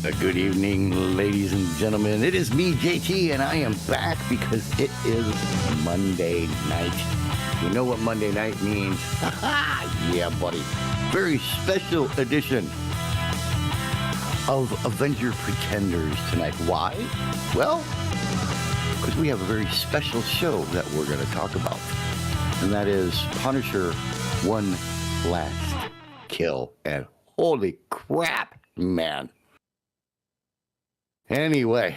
Good evening, ladies and gentlemen. It is me, JT, and I am back because it is Monday night. You know what Monday night means? Yeah, buddy. Very special edition of Avenger Pretenders tonight. Why? Well, because we have a very special show that we're going to talk about, and that is Punisher One Last Kill. And holy crap, man. Anyway,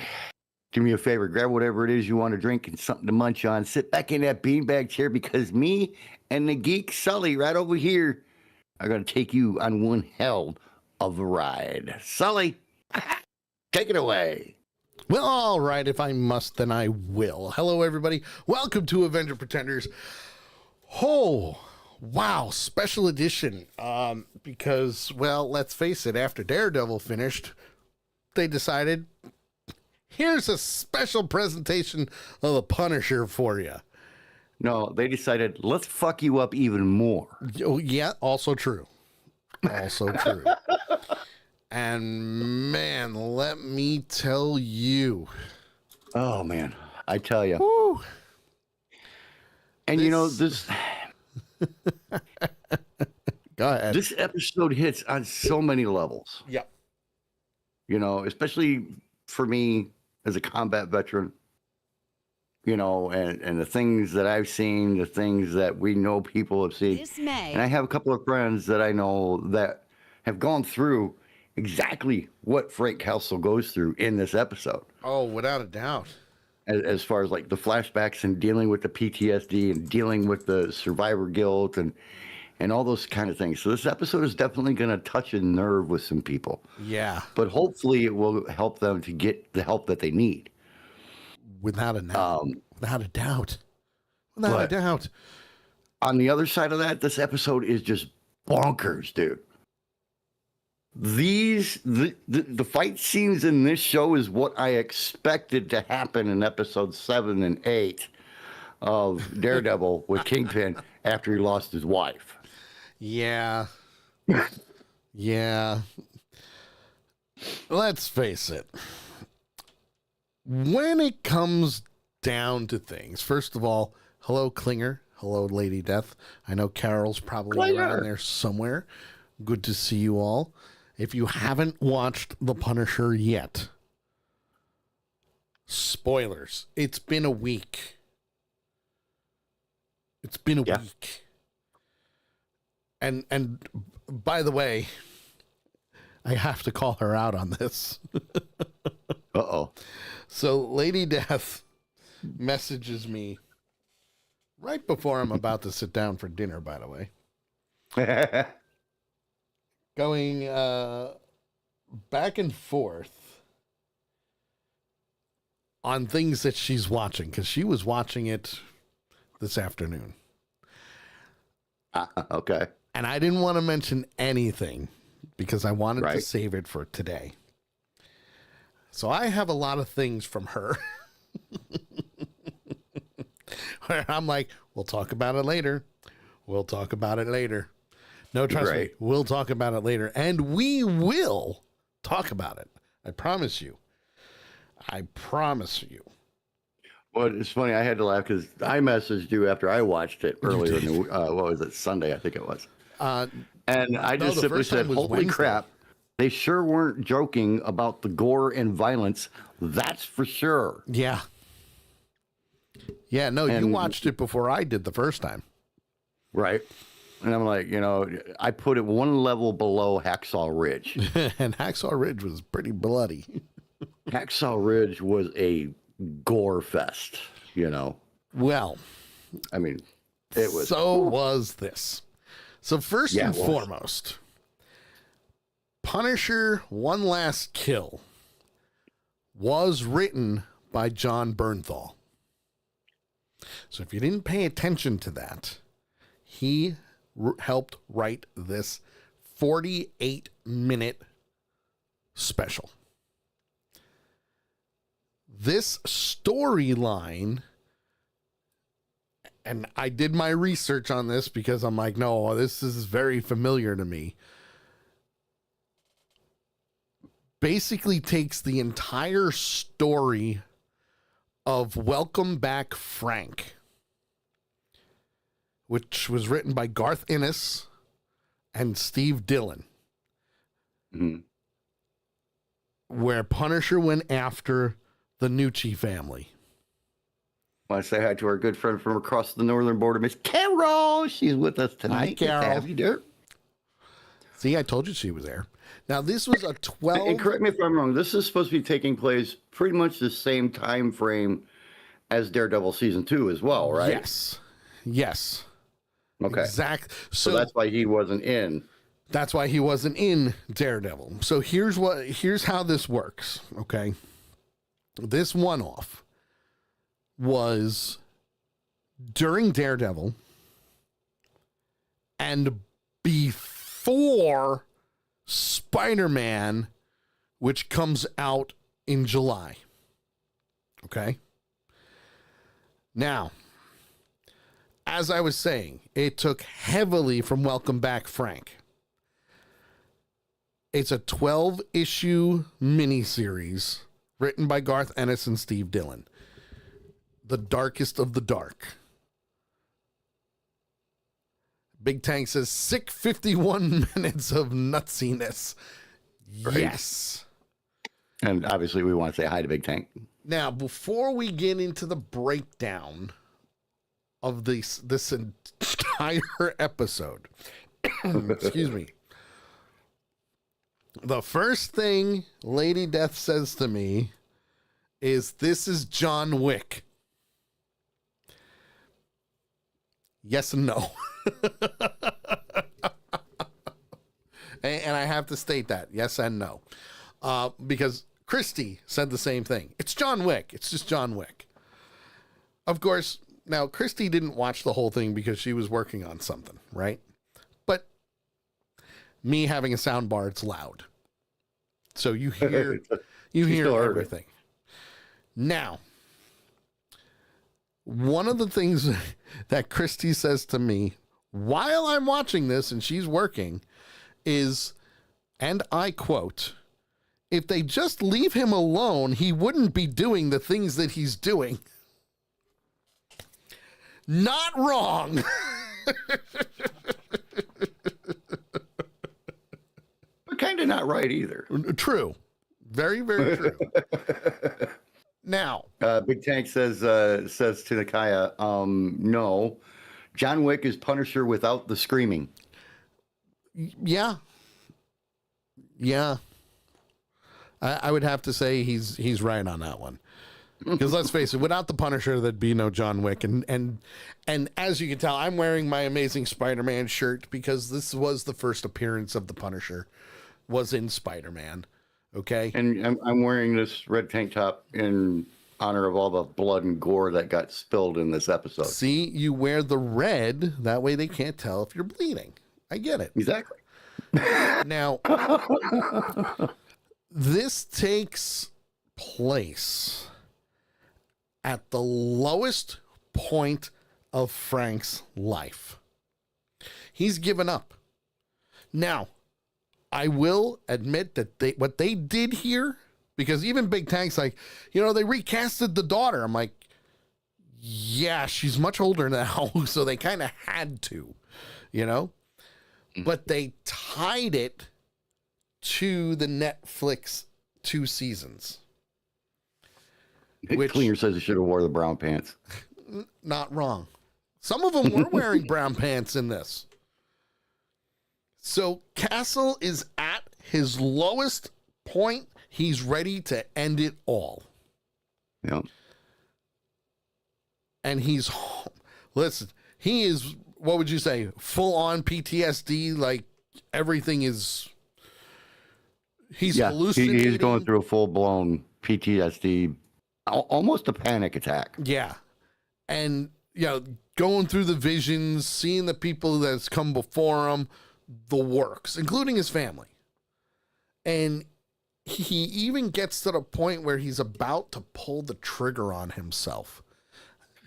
do me a favor, grab whatever it is you want to drink and something to munch on. Sit back in that beanbag chair because me and the geek Sully right over here are going to take you on one hell of a ride. Sully, take it away. Well, all right, if I must, then I will. Hello, everybody. Welcome to Avenger Pretenders. Oh, wow, special edition. Because, well, let's face it, after Daredevil finished, they decided, here's a special presentation of the Punisher for you. No, they decided, let's fuck you up even more. Oh, yeah, also true. Also true. And, man, let me tell you. Oh, man, I tell you. Woo, and, you know, this... Go ahead. This episode hits on so many levels. Yep. You know, especially for me as a combat veteran, you know, and the things that I've seen, the things that we know people have seen. And I have a couple of friends that I know that have gone through exactly what Frank Castle goes through in this episode. Oh, without a doubt. As far as like the flashbacks and dealing with the PTSD and dealing with the survivor guilt and all those kind of things. So this episode is definitely going to touch a nerve with some people. Yeah. But hopefully it will help them to get the help that they need. Without a doubt. Without a doubt. Without a doubt. On the other side of that, this episode is just bonkers, dude. The fight scenes in this show is what I expected to happen in episodes 7 and 8 of Daredevil with Kingpin after he lost his wife. Yeah. Yeah. Let's face it. When it comes down to things, first of all, hello, Klinger. Hello, Lady Death. I know Carol's probably around there somewhere. Good to see you all. If you haven't watched The Punisher yet, spoilers. It's been a week. It's been a week. And by the way, I have to call her out on this. Uh-oh. So Lady Death messages me right before I'm about to sit down for dinner, by the way. Going back and forth on things that she's watching, because she was watching it this afternoon. Okay. And I didn't want to mention anything because I wanted to save it for today. So I have a lot of things from her where I'm like, we'll talk about it later. We'll talk about it later. No, trust me, we'll talk about it later. And we will talk about it. I promise you. I promise you. Well, it's funny. I had to laugh because I messaged you after I watched it earlier. What was it? Sunday, I think it was. And I just simply said, holy Wednesday. Crap. They sure weren't joking about the gore and violence. That's for sure. Yeah. Yeah, no, you watched it before I did the first time. Right. And I'm like, you know, I put it one level below Hacksaw Ridge. And Hacksaw Ridge was pretty bloody. Hacksaw Ridge was a gore fest, you know. Well, I mean, it was. So was this. So first and foremost, Punisher One Last Kill was written by John Bernthal. So if you didn't pay attention to that, he helped write this 48-minute special. This storyline, and I did my research on this because I'm like, no, this is very familiar to me. basically takes the entire story of Welcome Back Frank, which was written by Garth Ennis and Steve Dillon, where Punisher went after the Nucci family. I want to say hi to our good friend from across the northern border, Miss Carol. She's with us tonight. Hi, Carol. Good to have you there. See, I told you she was there. Now, this was a 12... And correct me if I'm wrong, this is supposed to be taking place pretty much the same time frame as Daredevil Season 2 as well, right? Yes. Okay. Exactly. So that's why he wasn't in. That's why he wasn't in Daredevil. So here's how this works, okay? This one-off was during Daredevil and before Spider-Man, which comes out in July. Okay? Now, as I was saying, it took heavily from Welcome Back Frank. It's a 12-issue miniseries written by Garth Ennis and Steve Dillon. The darkest of the dark. Big Tank says, sick 51 minutes of nutsiness. Right. Yes. And obviously we want to say hi to Big Tank. Now, before we get into the breakdown of this entire episode, excuse me, the first thing Lady Death says to me is, this is John Wick. Yes and no. And I have to state that. Yes and no. Because Christy said the same thing. It's John Wick. It's just John Wick. Of course, now Christy didn't watch the whole thing because she was working on something, right? But me having a sound bar, it's loud. So you hear everything. Now, one of the things that Christy says to me while I'm watching this and she's working is, and I quote, if they just leave him alone, he wouldn't be doing the things that he's doing. Not wrong. But kind of not right either. True. Very, very true. Now, Big Tank says to Nakaya, no, John Wick is Punisher without the screaming. Yeah. I would have to say he's right on that one. Because let's face it, without the Punisher, there'd be no John Wick. And as you can tell, I'm wearing my Amazing Spider-Man shirt because this was the first appearance of the Punisher, was in Spider-Man. Okay. And I'm wearing this red tank top in honor of all the blood and gore that got spilled in this episode. See, you wear the red. That way they can't tell if you're bleeding. I get it. Exactly. Now, this takes place at the lowest point of Frank's life. He's given up. Now, I will admit that what they did here, because even Big Tank's like, they recasted the daughter. I'm like, yeah, she's much older now, so they kind of had to, But they tied it to the Netflix 2 seasons. Which Cleaner says he should have wore the brown pants. Not wrong. Some of them were wearing brown pants in this. So Castle is at his lowest point. He's ready to end it all. Yeah. And listen, he is, what would you say, full on PTSD? Like everything is, he's hallucinating. He's going through a full blown PTSD, almost a panic attack. Yeah. And, going through the visions, seeing the people that's come before him, the works, including his family. And he even gets to the point where he's about to pull the trigger on himself.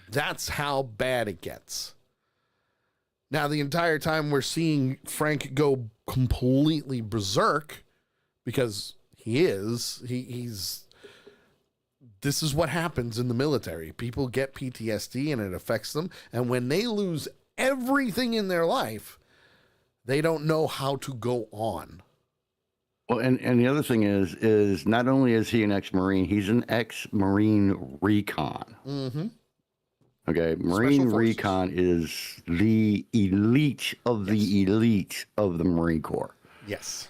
That's how bad it gets. Now, the entire time we're seeing Frank go completely berserk because He is. He's. This is what happens in the military. People get PTSD and it affects them. And when they lose everything in their life, they don't know how to go on. Well, and the other thing is not only is he an ex-Marine, he's an ex-Marine recon. Mm-hmm. Okay, Marine recon is the elite of the elite of the Marine Corps. Yes.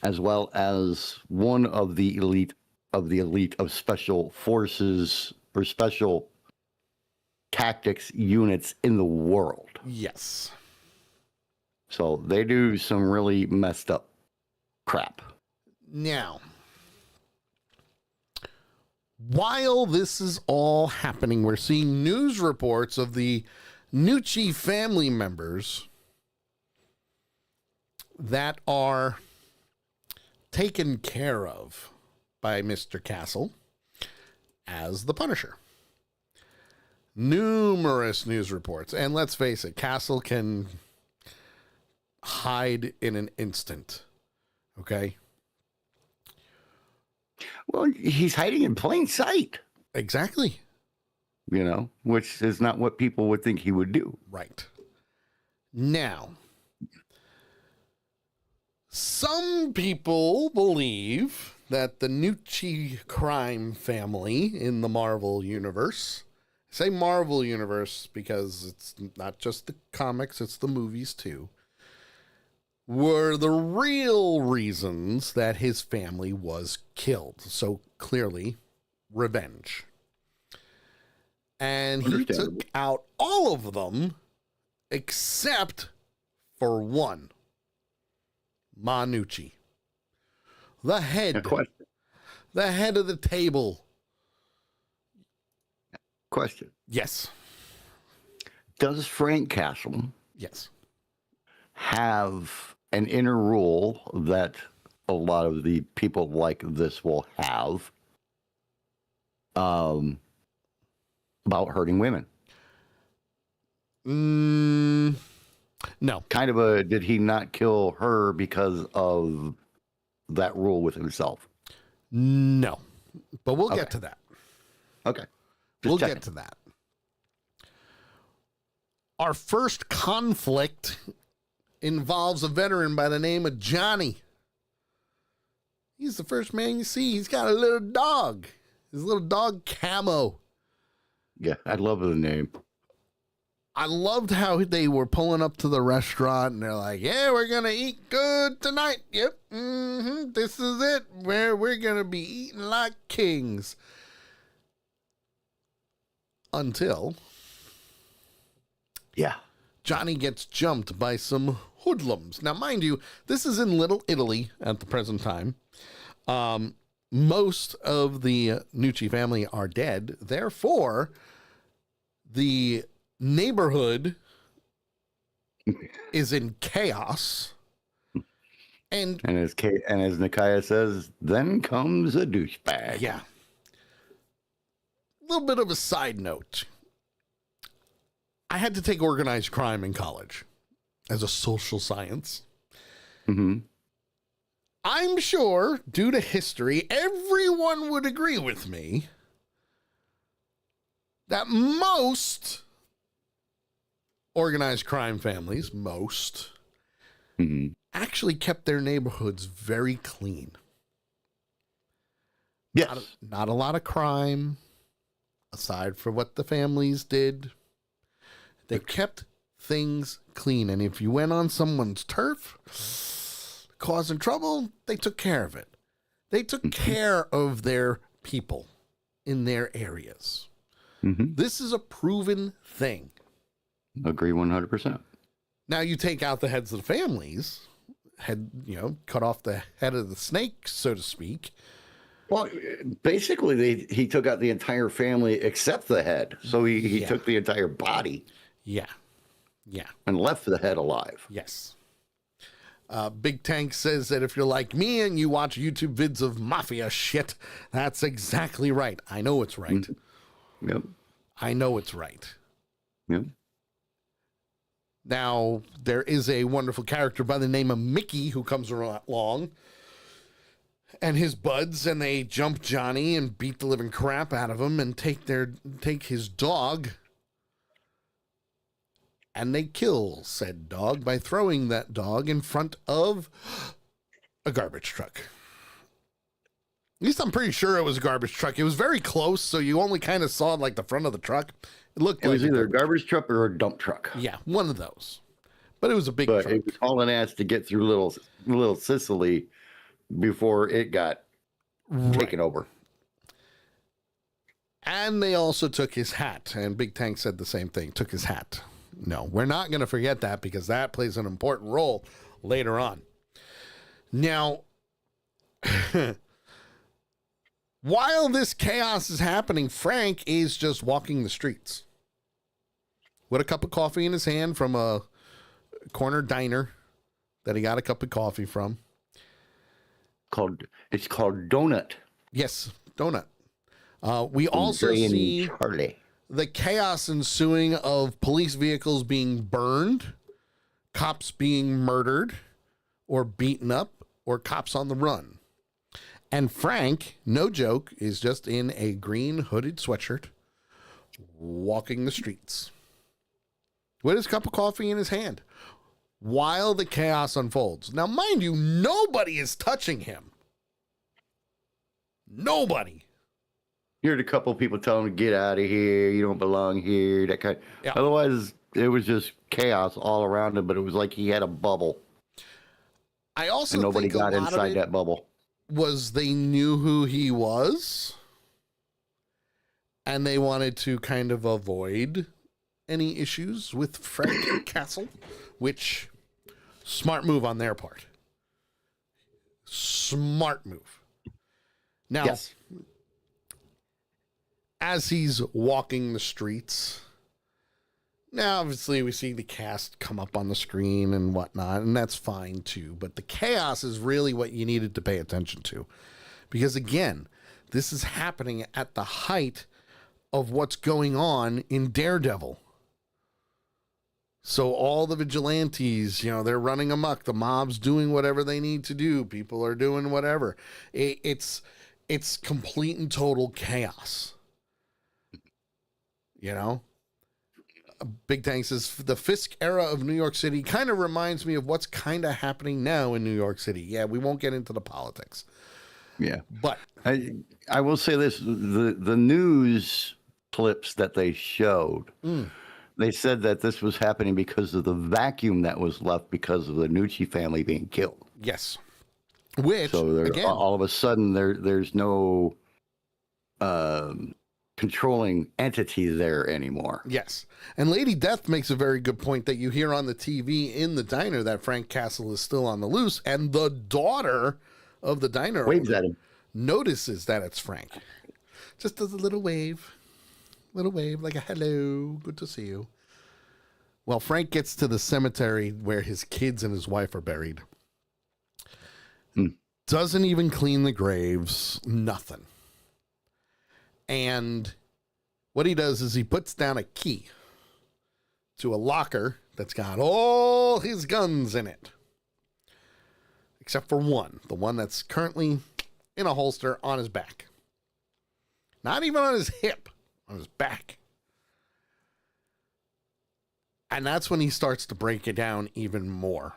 As well as one of the elite of special forces or special tactics units in the world. Yes. So they do some really messed up crap. Now, while this is all happening, we're seeing news reports of the Nucci family members that are taken care of by Mr. Castle as the Punisher. Numerous news reports. And let's face it, Castle can hide in an instant. Okay? Well, he's hiding in plain sight. Exactly. You know, which is not what people would think he would do. Right. Now, some people believe that the Nucci crime family in the Marvel Universe, I say Marvel Universe because it's not just the comics, it's the movies too, were the real reasons that his family was killed. So clearly, revenge. And he took out all of them except for one. Nucci. The head. The head of the table. Question. Yes. Does Frank Castle have an inner rule that a lot of the people like this will have about hurting women? No. Kind of did he not kill her because of that rule with himself? No. But we'll get to that. Okay. We'll get to that. Our first conflict involves a veteran by the name of Johnny. He's the first man you see. He's got a little dog. His little dog, Camo. Yeah, I love the name. I loved how they were pulling up to the restaurant and they're like, yeah, we're going to eat good tonight. Yep. This is it. Where we're going to be eating like kings. Until. Yeah. Johnny gets jumped by some hoodlums. Now, mind you, this is in Little Italy at the present time. Most of the Nucci family are dead. Therefore, the neighborhood is in chaos. And as Nakia says, then comes a douchebag. Yeah. A little bit of a side note. I had to take organized crime in college as a social science. Mm-hmm. I'm sure, due to history, everyone would agree with me that most organized crime families, actually kept their neighborhoods very clean. Yes. Not a lot of crime, aside from what the families did. They kept things clean. And if you went on someone's turf, causing trouble, they took care of it. They took care of their people in their areas. This is a proven thing. Agree 100%. Now you take out the heads of the families, cut off the head of the snake, so to speak. Well, basically, he took out the entire family except the head. So he took the entire body. Yeah. And left the head alive. Yes. Big Tank says that if you're like me and you watch YouTube vids of mafia shit, that's exactly right. I know it's right. Yep. I know it's right. Yep. Now, there is a wonderful character by the name of Mickey who comes along, and his buds, and they jump Johnny and beat the living crap out of him and take his dog, and they kill said dog by throwing that dog in front of a garbage truck. At least I'm pretty sure it was a garbage truck. It was very close, so you only kind of saw like the front of the truck. It looked like was either a garbage truck or a dump truck. Yeah, one of those. But it was a big But truck. it was hauling ass to get through little Sicily before it got taken over. And they also took his hat. And Big Tank said the same thing, took his hat. No, we're not going to forget that because that plays an important role later on. Now, while this chaos is happening, Frank is just walking the streets with a cup of coffee in his hand from a corner diner that he got a cup of coffee from. It's called Donut. Yes, Donut. We also see Charlie. The chaos ensuing of police vehicles being burned, cops being murdered or beaten up, or cops on the run. And Frank, no joke, is just in a green hooded sweatshirt walking the streets with his cup of coffee in his hand while the chaos unfolds. Now, mind you, nobody is touching him. Nobody. You heard a couple of people telling him to get out of here. You don't belong here. That kind. Yeah. Otherwise, it was just chaos all around him. But it was like he had a bubble. I also and nobody think got a lot inside of it that bubble. Was they knew who he was, and they wanted to kind of avoid any issues with Frank Castle, which smart move on their part. Smart move. Now, Yes. as he's walking the streets, now obviously we see the cast come up on the screen and whatnot, and that's fine too. But the chaos is really what you needed to pay attention to. Because again, this is happening at the height of what's going on in Daredevil. So all the vigilantes, they're running amok. The mob's doing whatever they need to do. People are doing whatever. It's complete and total chaos. Big Tank says the Fisk era of New York City kind of reminds me of what's kind of happening now in New York City. Yeah, we won't get into the politics. Yeah. But I will say this, the news clips that they showed, they said that this was happening because of the vacuum that was left because of the Nucci family being killed. yes. Which, So again, all of a sudden there's no controlling entity there anymore. yes. And Lady Death makes a very good point that you hear on the TV in the diner that Frank Castle is still on the loose, and the daughter of the diner Waves at him. notices that it's Frank. Just does a little wave like a hello, good to see you. Well, Frank gets to the cemetery where his kids and his wife are buried. Doesn't even clean the graves, nothing. And what he does is he puts down a key to a locker that's got all his guns in it. Except for one, the one that's currently in a holster on his back. Not even on his hip, on his back. And that's when he starts to break it down even more.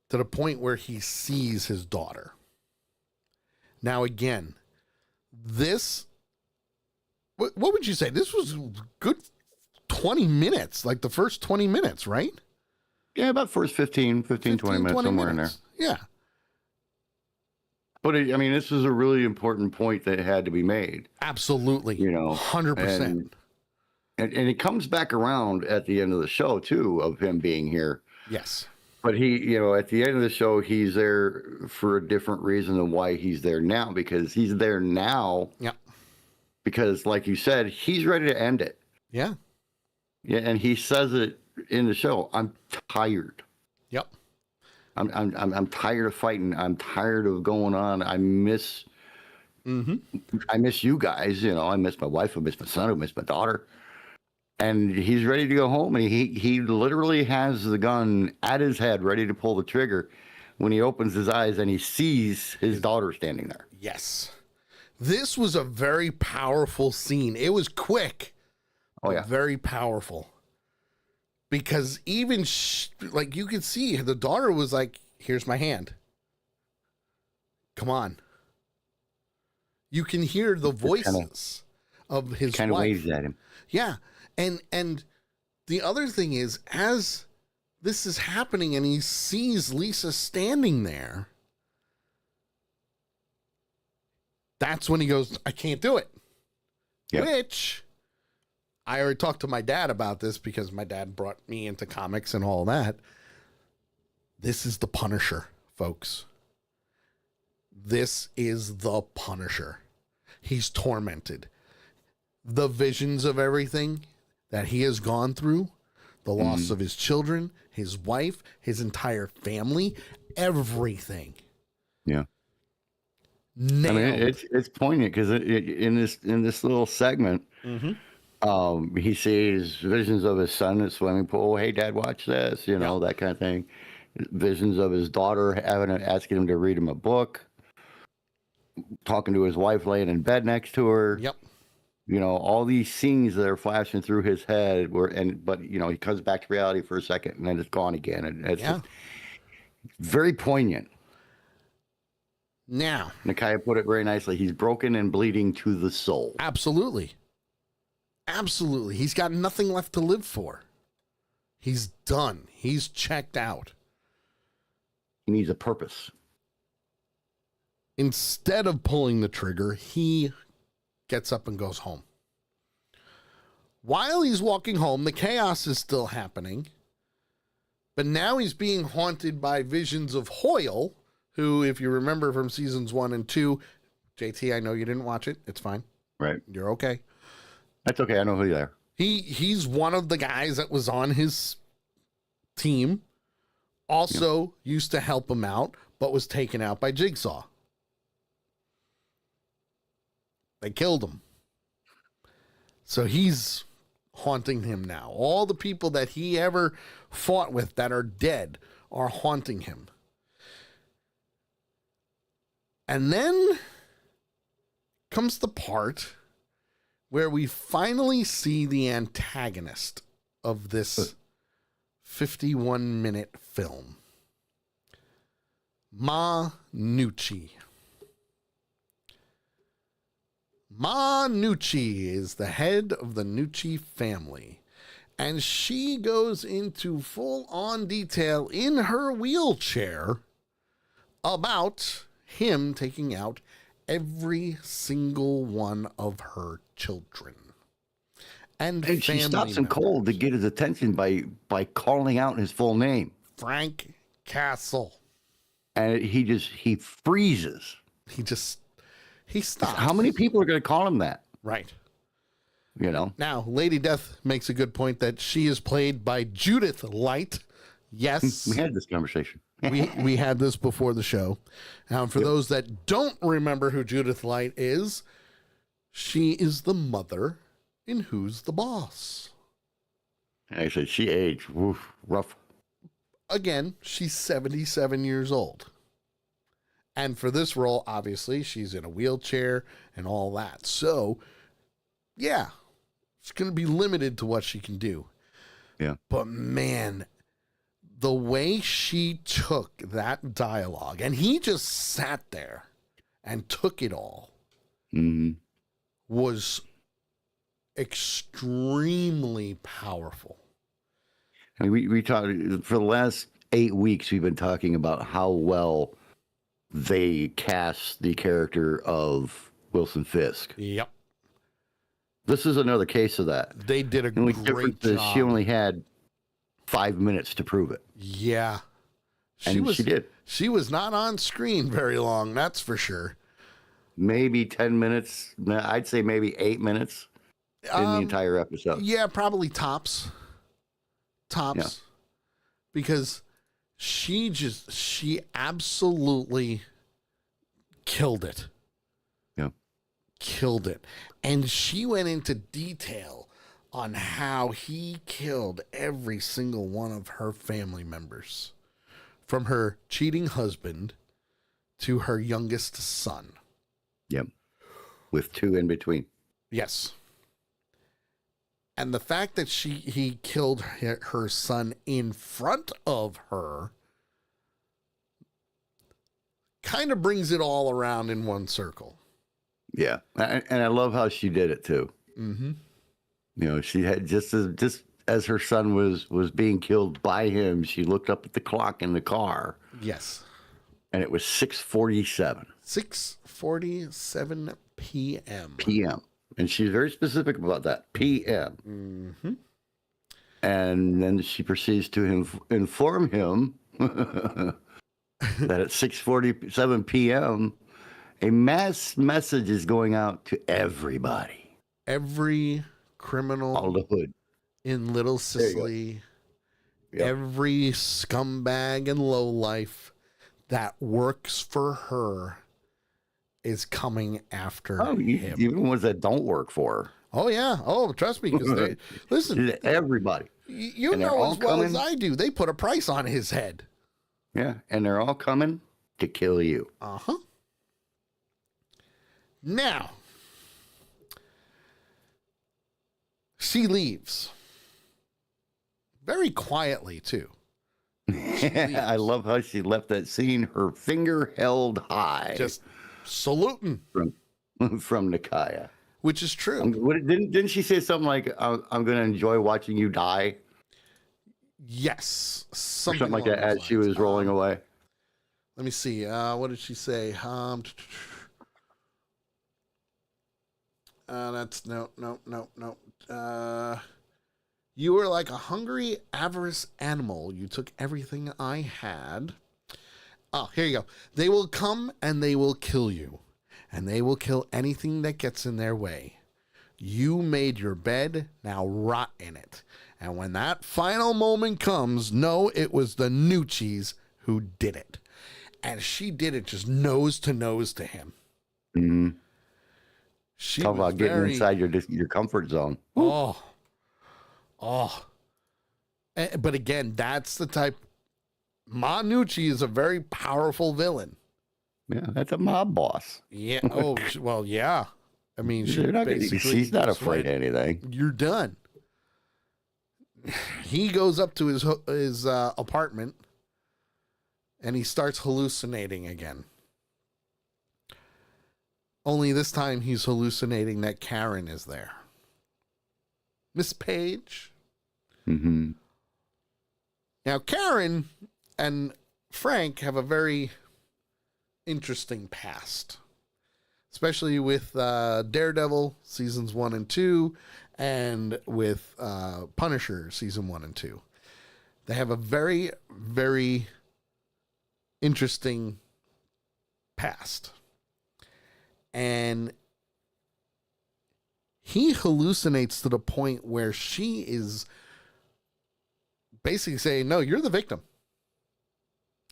To the point where he sees his daughter. Now again, what would you say? This was good 20 minutes, like the first 20 minutes, right? Yeah, about first 15, 20 minutes, somewhere in there. Yeah. But this is a really important point that had to be made. Absolutely. 100%. And it comes back around at the end of the show, too, of him being here. Yes. But he, at the end of the show, he's there for a different reason than why he's there now, because he's there now. Yeah. Because, like you said, he's ready to end it. Yeah. Yeah, and he says it in the show. I'm tired. Yep. I'm tired of fighting. I'm tired of going on. I miss you guys. I miss my wife. I miss my son. I miss my daughter. And he's ready to go home. And he literally has the gun at his head, ready to pull the trigger, when he opens his eyes and he sees his daughter standing there. Yes. This was a very powerful scene. It was quick, Oh, but yeah. very powerful. Because even, like, you could see the daughter was like, here's my hand. Come on. You can hear the voices of his Kind of wife. waves at him. Yeah. And the other thing is, as this is happening and he sees Lisa standing there, that's when he goes, I can't do it. Yep. Which I already talked to my dad about this because my dad brought me into comics and all that. This is the Punisher, folks. This is the Punisher. He's tormented. The visions of everything that he has gone through, the loss of his children, his wife, his entire family, everything. Yeah. Nailed. I mean, it's poignant because in this little segment, he sees visions of his son at swimming pool. Hey, Dad, watch this. You know, that kind of thing. Visions of his daughter asking him to read him a book. Talking to his wife laying in bed next to her. Yep. You know, all these scenes that are flashing through his head but you know, he comes back to reality for a second and then it's gone again. And it's just very poignant. Now, Nakia put it very nicely. He's broken and bleeding to the soul. absolutely. Absolutely. He's got nothing left to live for. He's done. He's checked out. He needs a purpose. Instead of pulling the trigger, he gets up and goes home. While he's walking home, the chaos is still happening. But now he's being haunted by visions of Hoyle, who, if you remember from seasons 1 and 2, JT, I know you didn't watch it. It's fine. Right. You're okay. That's okay. I know who you are. He's one of the guys that was on his team. Also used to help him out, but was taken out by Jigsaw. They killed him. So he's haunting him now. All the people that he ever fought with that are dead are haunting him. And then comes the part where we finally see the antagonist of this 51-minute film. Ma Nucci. Ma Nucci is the head of the Nucci family, and she goes into full-on detail in her wheelchair about him taking out every single one of her children. And she stops him members. cold to get his attention by calling out his full name. Frank Castle. And he freezes. He stops. How many people are going to call him that? Right. You know? Now, Lady Death makes a good point that she is played by Judith Light. Yes. We had this conversation. we had this before the show. Now, for those that don't remember who Judith Light is, she is the mother in Who's the Boss. I said she aged rough. Again, she's 77 years old. And for this role, obviously, she's in a wheelchair and all that. So, yeah, it's going to be limited to what she can do. Yeah. But man, the way she took that dialogue, and he just sat there and took it all, was extremely powerful. I mean, we talked for the last 8 weeks. We've been talking about how well they cast the character of Wilson Fisk. Yep. This is another case of that. They did a The only great difference is job. she only had 5 minutes to prove it. Yeah. She did. She was not on screen very long, that's for sure. Maybe 10 minutes. I'd say maybe 8 minutes in the entire episode. Yeah, probably tops. Yeah. Because she absolutely killed it. Yeah. Killed it. And she went into detail on how he killed every single one of her family members. from her cheating husband to her youngest son. Yep. With 2 in between. Yes. And the fact that he killed her son in front of her kind of brings it all around in one circle. Yeah. And I love how she did it too. Mm-hmm. You know, she had just as her son was being killed by him, she looked up at the clock in the car. Yes. And it was 6:47. 6:47 p.m. p.m. And she's very specific about that, p.m. Mm-hmm. And then she proceeds to inform him that at 6:47 p.m., a mass message is going out to everybody. Every criminal All the hood. in Little Sicily, Yep. every scumbag and lowlife that works for her is coming after him. Even ones that don't work for her. Oh, yeah. Oh, trust me, because listen, everybody. you know as well as I do, they put a price on his head. Yeah, and they're all coming to kill you. Uh-huh. Now, she leaves. Very quietly, too. I love how she left that scene, her finger held high. Just saluting. From Nikaya. Which is true. Didn't she say something like, I'm going to enjoy watching you die? Yes. Something like that as she was rolling away. Let me see. What did she say? That's no. You were like a hungry, avarice animal. You took everything I had. Oh, here you go. They will come and they will kill you. And they will kill anything that gets in their way. You made your bed, now rot in it. And when that final moment comes, know it was the Nucci's who did it. And she did it just nose to him. Mm-hmm. She Talk about getting inside your comfort zone. Oh. But again, that's the type. Ma Nucci is a very powerful villain. Yeah, that's a mob boss. Yeah. Oh, well, yeah. I mean, she's not afraid of anything. You're done. He goes up to his apartment and he starts hallucinating again. Only this time he's hallucinating that Karen is there. Miss Page. Mm-hmm. Now, Karen and Frank have a very interesting past, especially with Daredevil seasons 1 and 2 and with Punisher season 1 and 2. They have a very, very interesting past. And he hallucinates to the point where she is basically saying, no, you're the victim.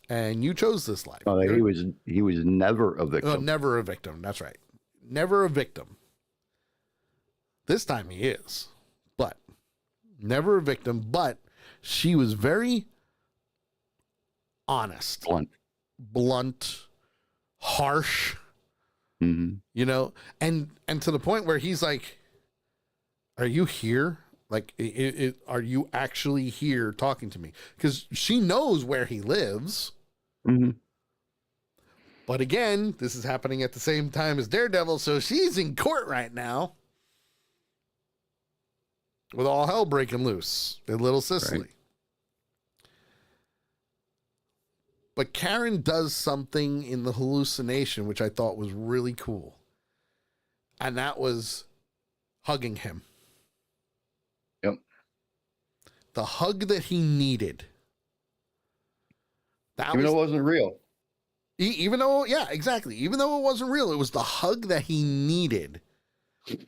And you chose this life. Oh, he was never a victim. Oh, never a victim. That's right. Never a victim. This time he is. But never a victim. But she was very honest. Blunt. Harsh. Mm-hmm. You know, and to the point where he's like, are you here? Like, are you actually here talking to me? Because she knows where he lives. Mm-hmm. But again, this is happening at the same time as Daredevil, so she's in court right now with all hell breaking loose in Little Sicily. Right. But Karen does something in the hallucination, which I thought was really cool. And that was hugging him. Yep. The hug that he needed. Even though it wasn't real. Even though, yeah, exactly. Even though it wasn't real, it was the hug that he needed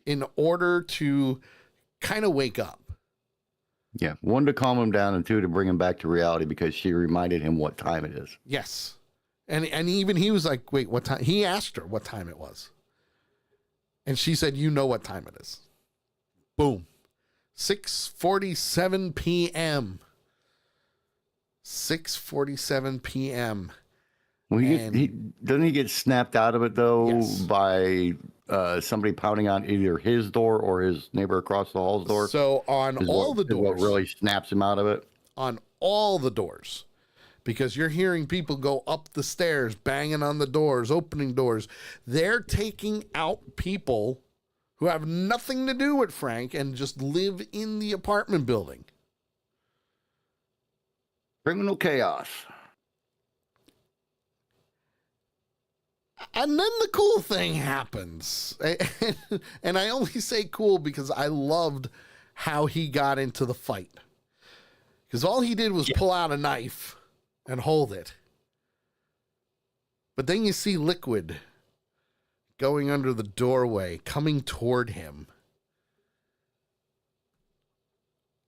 in order to kind of wake up. Yeah. 1, to calm him down, and 2, to bring him back to reality because she reminded him what time it is. Yes. And even he was like, wait, what time? He asked her what time it was. And she said, you know what time it is. Boom. 6:47 p.m. 6:47 p.m. Well, doesn't he get snapped out of it though Yes. by somebody pounding on either his door or his neighbor across the hall's door? So on all the Is what doors, really snaps him out of it. on all the doors, because you're hearing people go up the stairs, banging on the doors, opening doors. They're taking out people who have nothing to do with Frank and just live in the apartment building. Criminal chaos. And then the cool thing happens. And I only say cool because I loved how he got into the fight. Because all he did was pull out a knife and hold it. But then you see Liquid going under the doorway, coming toward him.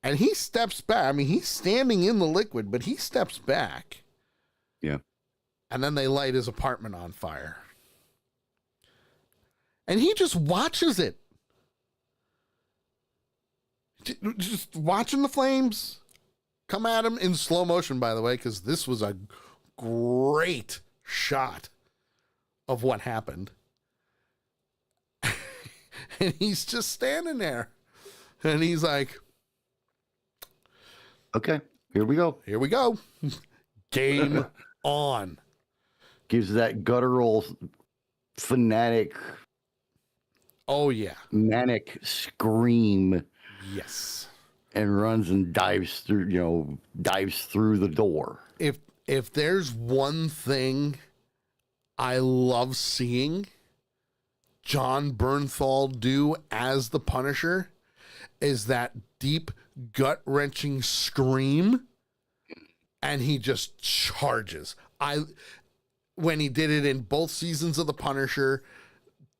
And he steps back. I mean, he's standing in the liquid, but he steps back. Yeah. And then they light his apartment on fire. And he just watches it. Just watching the flames come at him in slow motion, by the way, because this was a great shot of what happened. And he's just standing there. And he's like, okay, here we go. Here we go. Game on. Gives that guttural, fanatic, Oh, yeah. manic scream Yes. and runs and dives through the door. If there's one thing I love seeing John Bernthal do as the Punisher, is that deep, gut-wrenching scream, and he just charges. When he did it in both seasons of the Punisher,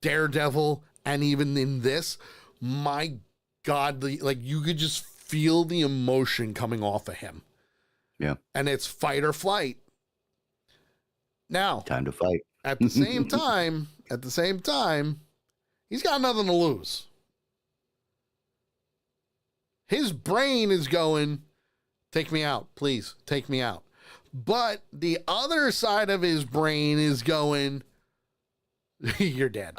Daredevil, and even in this, my God, you could just feel the emotion coming off of him. Yeah. And it's fight or flight. Now, Time to fight. at the same time, he's got nothing to lose. His brain is going, take me out, please, take me out. But the other side of his brain is going, you're dead.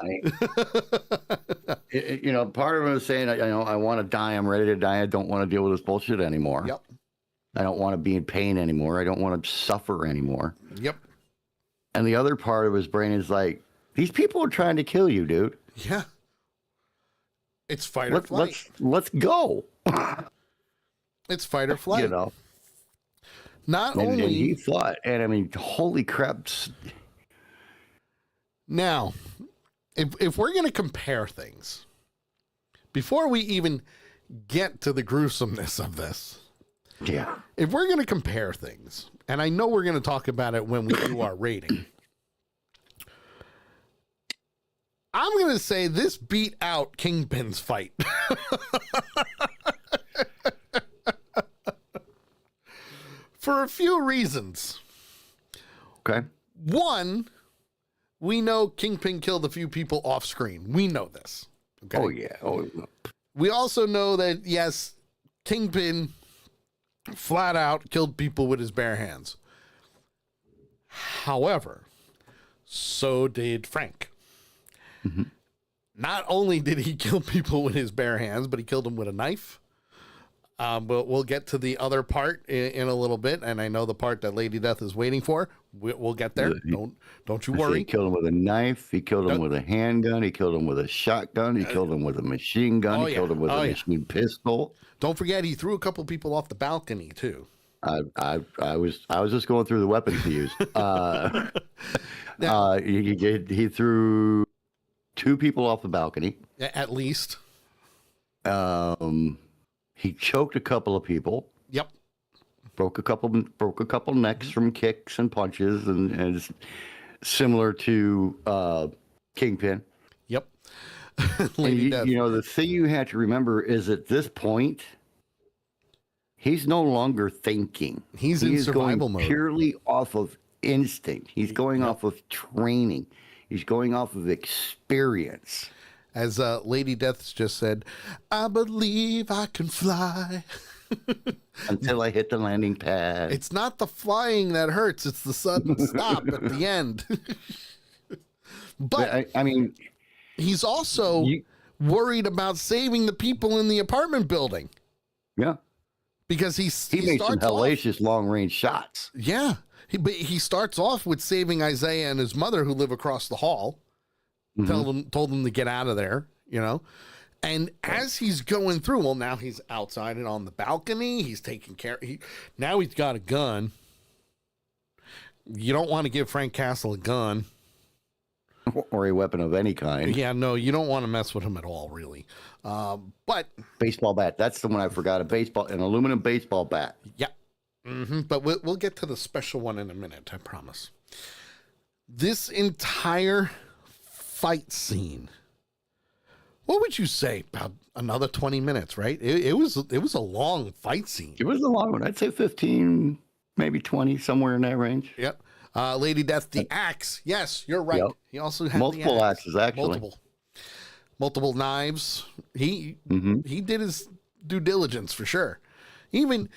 Part of him is saying, I want to die. I'm ready to die. I don't want to deal with this bullshit anymore. Yep. I don't want to be in pain anymore. I don't want to suffer anymore. Yep. And the other part of his brain is like, these people are trying to kill you, dude. Yeah. It's fight or flight. Let's go. It's fight or flight. Not and only he fought, and I mean, holy crap. Now, if we're going to compare things, before we even get to the gruesomeness of this, yeah, if we're going to compare things, and I know we're going to talk about it when we do our rating, I'm going to say this beat out Kingpin's fight. For a few reasons. Okay. One, we know Kingpin killed a few people off screen. We know this. Okay. Oh, yeah. Oh, we also know that, yes, Kingpin flat out killed people with his bare hands. However, so did Frank. mm-hmm. Not only did he kill people with his bare hands, but he killed them with a knife. But we'll get to the other part in a little bit, and I know the part that Lady Death is waiting for. We'll get there. Don't you worry. He killed him with a knife. He killed him with a handgun. He killed him with a shotgun. He killed him with a machine gun. He killed him with a machine pistol. Don't forget, he threw a couple people off the balcony too. I was just going through the weapons he used. He threw 2 people off the balcony. At least. He choked a couple of people. Yep. Broke a couple necks from kicks and punches, and it's similar to Kingpin. Yep. The thing you have to remember is at this point, he's no longer thinking. He's in survival going mode. Purely off of instinct. He's going off of training. He's going off of experience. As Lady Death just said, I believe I can fly. Until I hit the landing pad. It's not the flying that hurts, it's the sudden stop at the end. But I mean, he's also worried about saving the people in the apartment building. Yeah. Because he made some starts hellacious long-range shots. Yeah. But he starts off with saving Isaiah and his mother who live across the hall. Told them to get out of there, you know. And as he's going through, well, now he's outside and on the balcony. He's taking care. Now he's got a gun. You don't want to give Frank Castle a gun. Or a weapon of any kind. Yeah, no, you don't want to mess with him at all, really. But baseball bat. That's the one I forgot. An aluminum baseball bat. Yeah. But we'll get to the special one in a minute, I promise. This entire fight scene, what would you say, about another 20 minutes, right? It was a long fight scene. It was a long one. I'd say 15, maybe 20, somewhere in that range. Yep. Lady Death, the axe. Yes, you're right. Yep. He also had multiple axes, actually. Multiple knives. He did his due diligence for sure. Even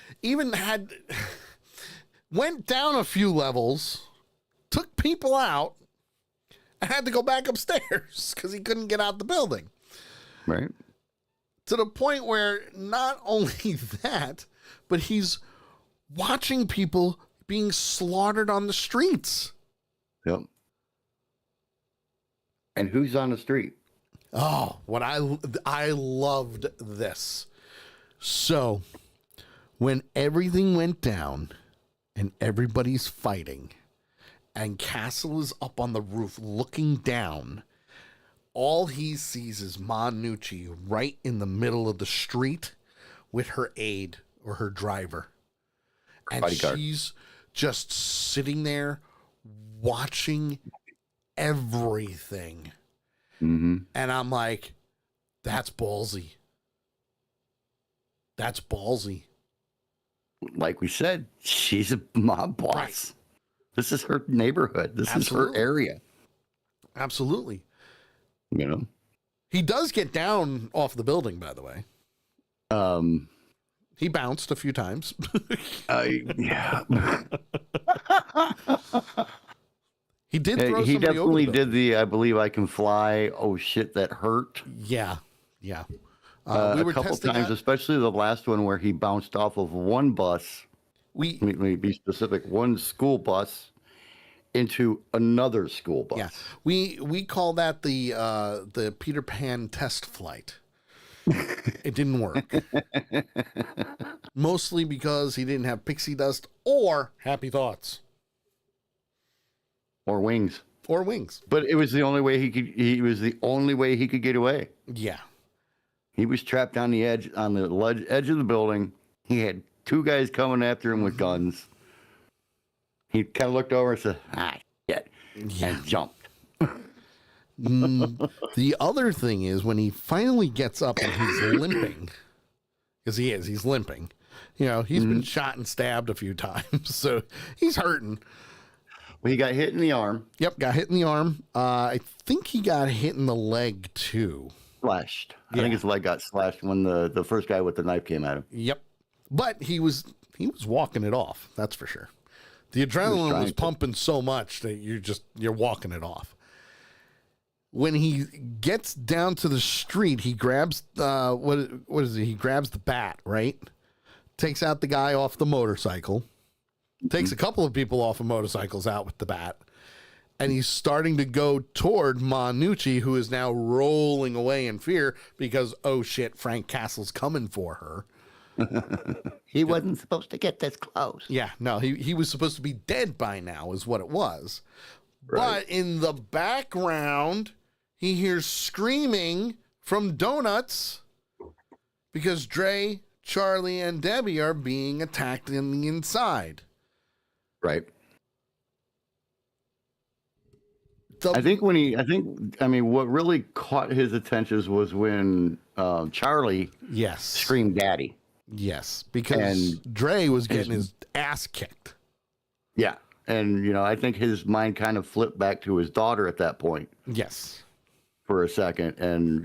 went down a few levels, took people out, and had to go back upstairs because he couldn't get out the building. Right. To the point where not only that, but he's watching people being slaughtered on the streets. Yep. And who's on the street? Oh, what I loved this. So, when everything went down and everybody's fighting and Castle is up on the roof looking down, all he sees is Manucci right in the middle of the street with her aide or her driver. And bodyguard. She's just sitting there watching everything. And I'm like, that's ballsy. That's ballsy. Like we said, she's a mob boss. Right. This is her neighborhood. This Absolutely. is her area. Absolutely. You know, he does get down off the building, by the way. He bounced a few times. Yeah. He did. He definitely did the "I believe I can fly." Oh shit, that hurt. Yeah, yeah. We were a couple times, that. Especially the last one where he bounced off of one bus. Let me be specific. One school bus into another school bus. Yeah, we call that the Peter Pan test flight. It didn't work. Mostly because he didn't have pixie dust or happy thoughts. Or wings. Or wings. But it was the only way he was the only way he could get away. Yeah. He was trapped on the edge of the building. He had two guys coming after him with guns. He kind of looked over and said, shit, and jumped. The other thing is when he finally gets up and he's limping, because he's limping. You know, he's been shot and stabbed a few times, so he's hurting. Well, he got hit in the arm. Yep, got hit in the arm. I think he got hit in the leg too. Slashed. I think his leg got slashed when the first guy with the knife came at him. Yep, but he was walking it off. That's for sure. The adrenaline was pumping so much that you're walking it off. When he gets down to the street, he grabs what is it? He grabs the bat, right? Takes out the guy off the motorcycle. Takes a couple of people off of motorcycles out with the bat. And he's starting to go toward Manucci, who is now rolling away in fear because, oh shit, Frank Castle's coming for her. He wasn't supposed to get this close. Yeah, no, he was supposed to be dead by now is what it was. Right. But in the background, he hears screaming from Donuts because Dre, Charlie, and Debbie are being attacked in the inside. Right. I think what really caught his attention was when Charlie screamed daddy. Yes, because Dre was getting his ass kicked. Yeah. And, I think his mind kind of flipped back to his daughter at that point. Yes. For a second. And,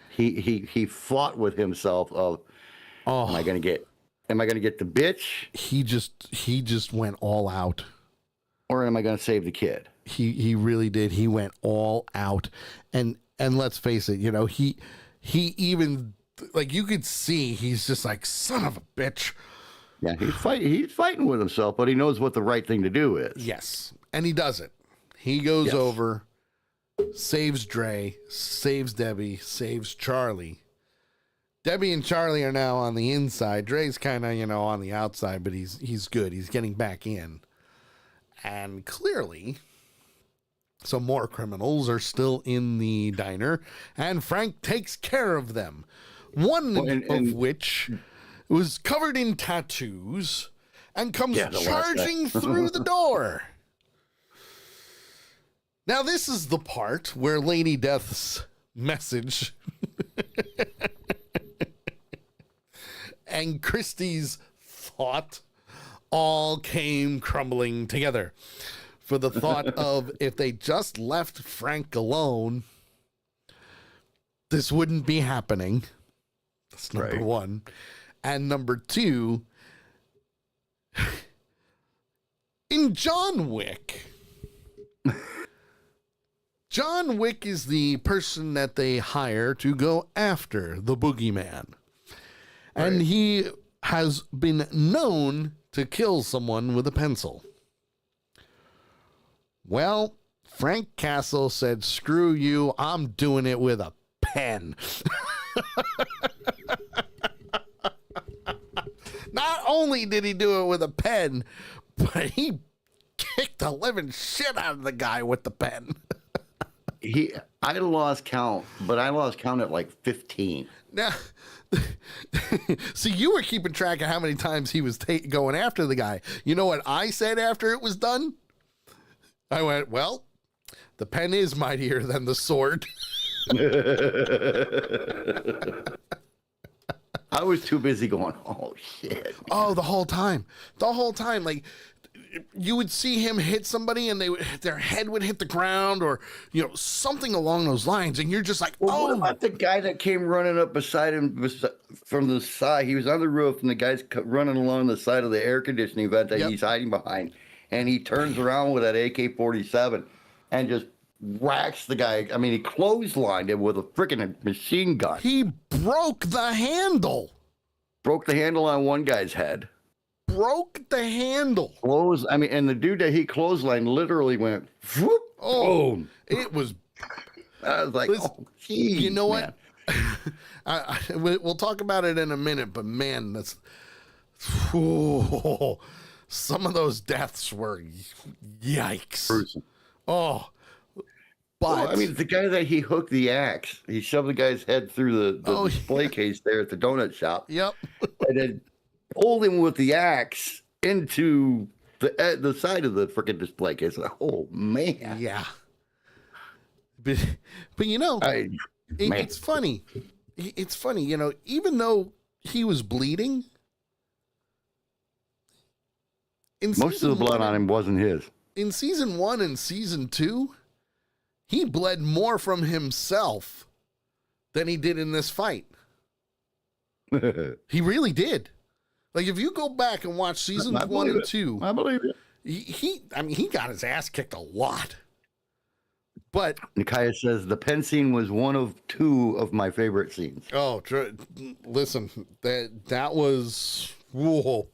he fought with himself of, Oh, am I gonna get the bitch, he just went all out. or am I gonna save the kid? He really did. He went all out. And let's face it, he even, like, you could see he's just like, son of a bitch. Yeah, he's fighting with himself, but he knows what the right thing to do is. Yes. And he does it. He goes Yes. over, saves Dre, saves Debbie, saves Charlie. Debbie and Charlie are now on the inside. Dre's kind of, on the outside, but he's good. He's getting back in. And clearly, some more criminals are still in the diner, and Frank takes care of them. One of which was covered in tattoos and comes charging through the door. Now, this is the part where Lady Death's message and Christie's thought all came crumbling together. For the thought of, if they just left Frank alone, this wouldn't be happening. That's number one. And number two, in John Wick, John Wick is the person that they hire to go after the boogeyman. And he has been known to kill someone with a pencil. Well, Frank Castle said, screw you, I'm doing it with a pen. Not only did he do it with a pen, but he kicked the living shit out of the guy with the pen. I lost count, but I lost count at like 15. Now, see, you were keeping track of how many times he was going after the guy. You know what I said after it was done? I went, well, the pen is mightier than the sword. I was too busy going, oh, shit. Oh, the whole time. Like, you would see him hit somebody and their head would hit the ground, or, something along those lines. And you're just like, What about the guy that came running up beside him from the side? He was on the roof, and the guy's running along the side of the air conditioning vent that he's hiding behind. And he turns around with that AK-47 and just whacks the guy. I mean, he clotheslined him with a freaking machine gun. He broke the handle. Broke the handle on one guy's head. Broke the handle. And the dude that he clotheslined literally went, whoop, boom. It was. I was like, oh, geez, you know man. what? We'll talk about it in a minute, but man, that's. Ooh, some of those deaths were yikes. Gruesome. Oh, but the guy that he hooked the axe, he shoved the guy's head through the display case there at the donut shop. Yep. And then pulled him with the axe into the side of the freaking display case. Oh man. Yeah. But it's funny. It's funny, even though he was bleeding. Most of the blood on him wasn't his. In season 1 and season 2, he bled more from himself than he did in this fight. He really did. Like, if you go back and watch seasons 1 and 2, I believe it. He got his ass kicked a lot. But Nikaya says the pen scene was one of 2 of my favorite scenes. Oh, listen, that was, whoa,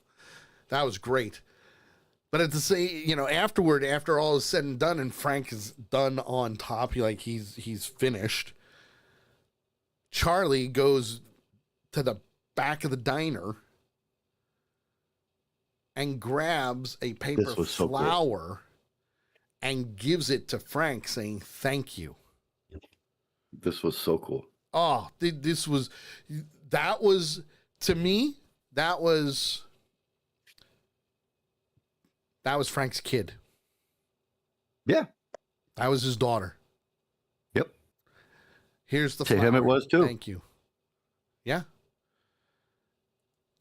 that was great. But at the same, afterward, after all is said and done, and Frank is done on top, he's finished. Charlie goes to the back of the diner and grabs a paper flower and gives it to Frank, saying, thank you. This was so cool. Oh, that was, to me, that was Frank's kid. Yeah. That was his daughter. Yep. Here's the To flower. him it was too. Thank you. Yeah.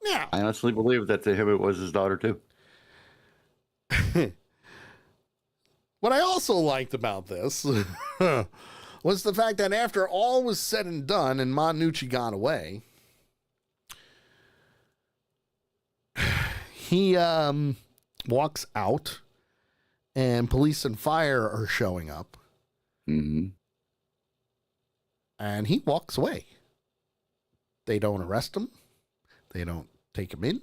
Yeah. I honestly believe that to him it was his daughter too. What I also liked about this was the fact that after all was said and done and Manucci got away, he walks out, and police and fire are showing up. Mm-hmm. And he walks away. They don't arrest him. They don't take him in.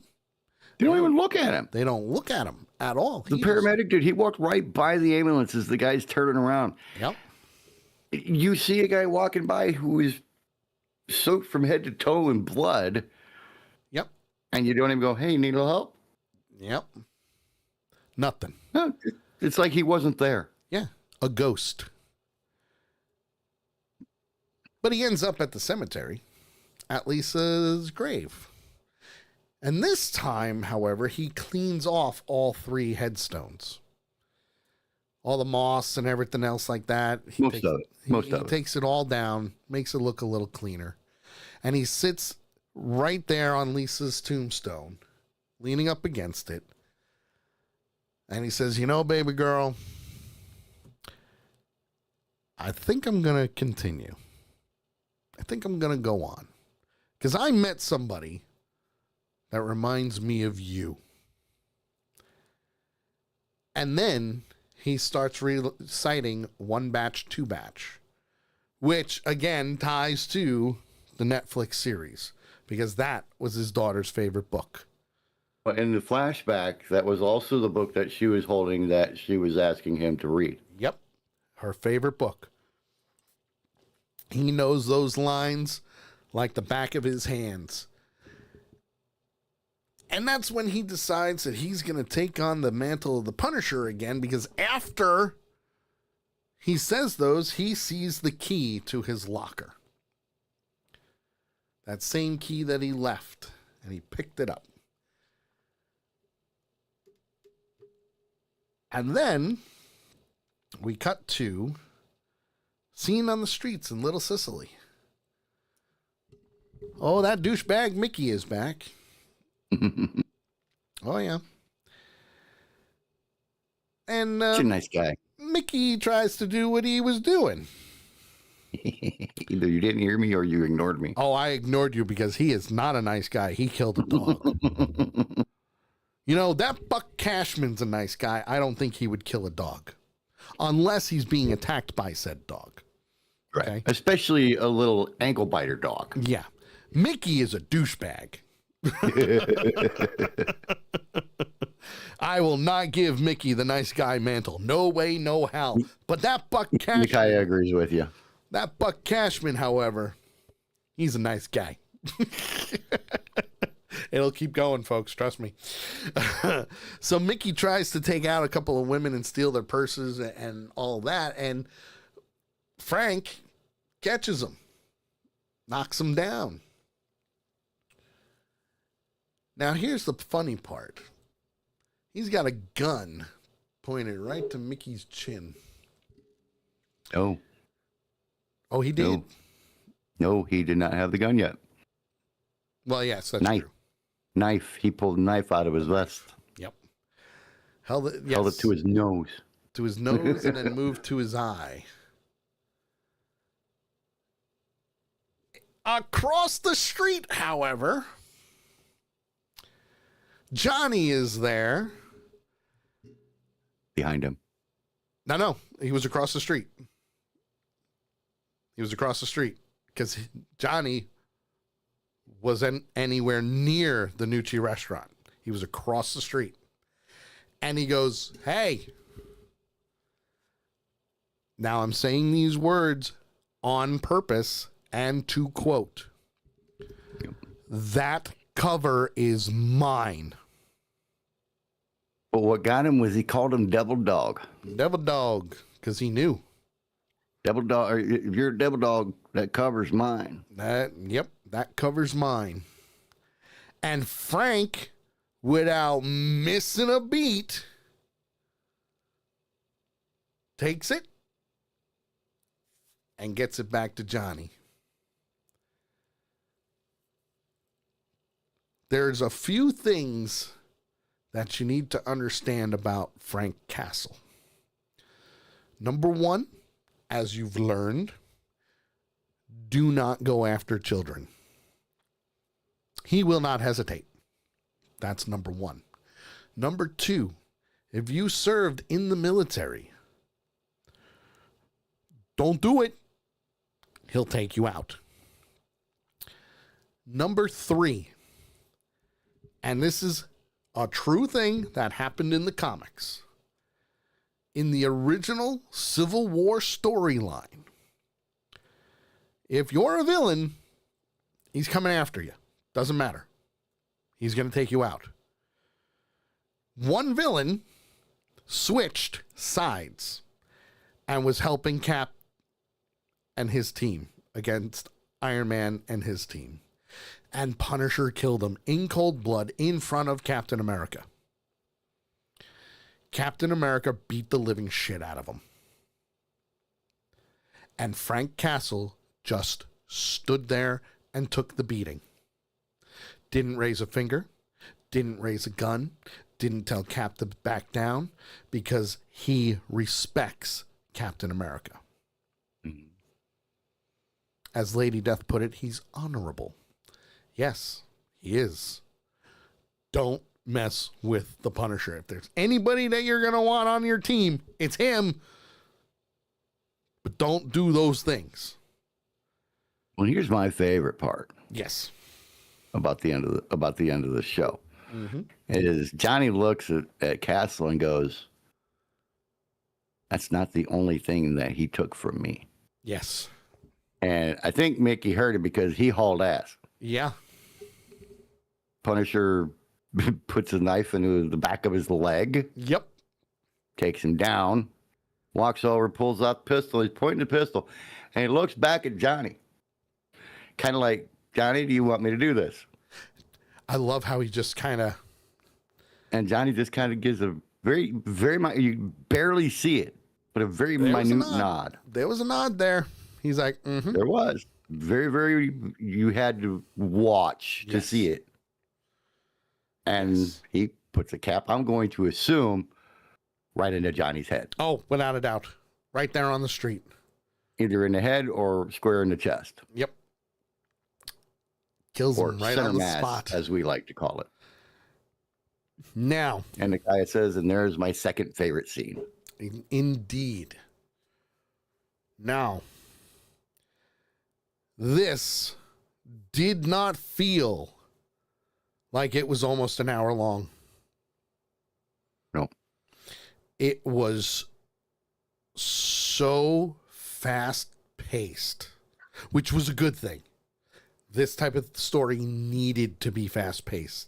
They don't even look at him. They don't look at him at all. The paramedic dude, he walked right by the ambulance as the guy's turning around. Yep. You see a guy walking by who is soaked from head to toe in blood. Yep. And you don't even go, hey, need a little help? Yep. Nothing. No, it's like he wasn't there. Yeah. A ghost. But he ends up at the cemetery at Lisa's grave. And this time, however, he cleans off all 3 headstones. All the moss and everything else like that. He takes it all down, makes it look a little cleaner. And he sits right there on Lisa's tombstone, leaning up against it. And he says, you know, baby girl, I think I'm going to continue. I think I'm going to go on. Because I met somebody that reminds me of you. And then he starts reciting One Batch, Two Batch, which again ties to the Netflix series because that was his daughter's favorite book. In the flashback, that was also the book that she was holding that she was asking him to read. Yep. Her favorite book. He knows those lines like the back of his hands. And that's when he decides that he's going to take on the mantle of the Punisher again, because after he says those, he sees the key to his locker. That same key that he left, and he picked it up. And then we cut to scene on the streets in Little Sicily. Oh, that douchebag Mickey is back. Oh, yeah. And He's a nice guy. Mickey tries to do what he was doing. Either you didn't hear me or you ignored me. Oh, I ignored you because he is not a nice guy. He killed a dog. You know, that Buck Cashman's a nice guy. I don't think he would kill a dog unless he's being attacked by said dog. Right. Okay? Especially a little ankle biter dog. Yeah. Mickey is a douchebag. I will not give Mickey the nice guy mantle. No way, no how. But that Buck Cashman. Mikaya agrees with you. That Buck Cashman, however, he's a nice guy. It'll keep going, folks. Trust me. So Mickey tries to take out a couple of women and steal their purses and all that. And Frank catches him, knocks him down. Now, here's the funny part. He's got a gun pointed right to Mickey's chin. Oh. Oh, he did? No, he did not have the gun yet. Well, yes, that's Knife. true. Knife. He pulled a knife out of his vest. Yep. Held it to his nose. To his nose and then moved to his eye. Across the street, however, Johnny is there. Behind him. No, he was across the street. He was across the street because Johnny wasn't anywhere near the Nucci restaurant. He was across the street. And he goes, hey. Now I'm saying these words on purpose and to quote. Yep. That cover is mine. But what got him was he called him Devil Dog. Devil Dog, because he knew. Devil Dog, if you're a Devil Dog, that cover's mine. That covers mine. And Frank, without missing a beat, takes it and gets it back to Johnny. There's a few things that you need to understand about Frank Castle. Number one, as you've learned, do not go after children. He will not hesitate. That's number one. Number 2, if you served in the military, don't do it. He'll take you out. Number 3, and this is a true thing that happened in the comics. In the original Civil War storyline, if you're a villain, he's coming after you. Doesn't matter. He's going to take you out. One villain switched sides and was helping Cap and his team against Iron Man and his team. And Punisher killed him in cold blood in front of Captain America. Captain America beat the living shit out of him. And Frank Castle just stood there and took the beating. Didn't raise a finger, didn't raise a gun, didn't tell Cap to back down because he respects Captain America. Mm-hmm. As Lady Death put it, he's honorable. Yes, he is. Don't mess with the Punisher. If there's anybody that you're going to want on your team, it's him. But don't do those things. Well, here's my favorite part. Yes. About the end of the show. Mm-hmm. It is Johnny looks at Castle and goes, "That's not the only thing that he took from me." Yes. And I think Mickey heard it because he hauled ass. Yeah. Punisher puts a knife into the back of his leg. Yep. Takes him down. Walks over, pulls out the pistol. He's pointing the pistol. And he looks back at Johnny. Kind of like, "Johnny, do you want me to do this?" I love how he just kind of... And Johnny just kind of gives a very, you barely see it, but a very minute nod. There was a nod there. He's like, mm-hmm. There was. Very, you had to watch to see it. And he puts a cap, I'm going to assume, right into Johnny's head. Oh, without a doubt. Right there on the street. Either in the head or square in the chest. Yep. Kills him right on the spot, as we like to call it. Now. And the guy says, and there's my second favorite scene. Indeed. Now, this did not feel like it was almost an hour long. No. It was so fast-paced, which was a good thing. This type of story needed to be fast-paced.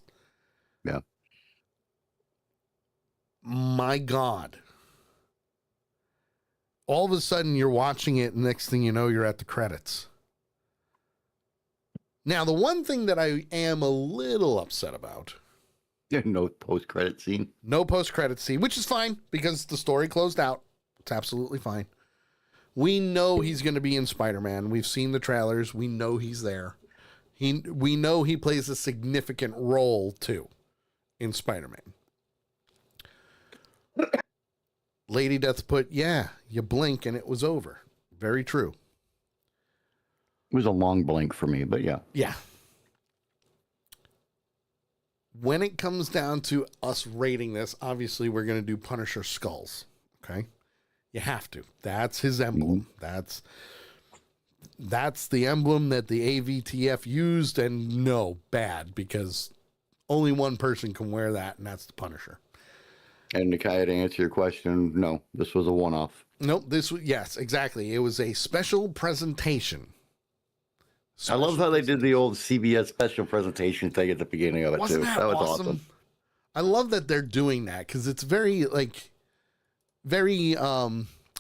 Yeah. My God. All of a sudden, you're watching it, and next thing you know, you're at the credits. Now, the one thing that I am a little upset about... No post-credit scene. No post-credit scene, which is fine, because the story closed out. It's absolutely fine. We know he's going to be in Spider-Man. We've seen the trailers. We know he's there. We know he plays a significant role, too, in Spider-Man. Lady Death put, yeah, you blink and it was over. Very true. It was a long blink for me, but yeah. Yeah. When it comes down to us rating this, obviously we're going to do Punisher skulls. Okay? You have to. That's his emblem. Mm-hmm. That's the emblem that the AVTF used, and no, bad, because only one person can wear that, and that's the Punisher. And Nakia, to answer your question, no, this was a one-off. Nope, yes, exactly. It was a special presentation. I love how they did the old CBS special presentation thing at the beginning of it, too. That was awesome. I love that they're doing that, because it's very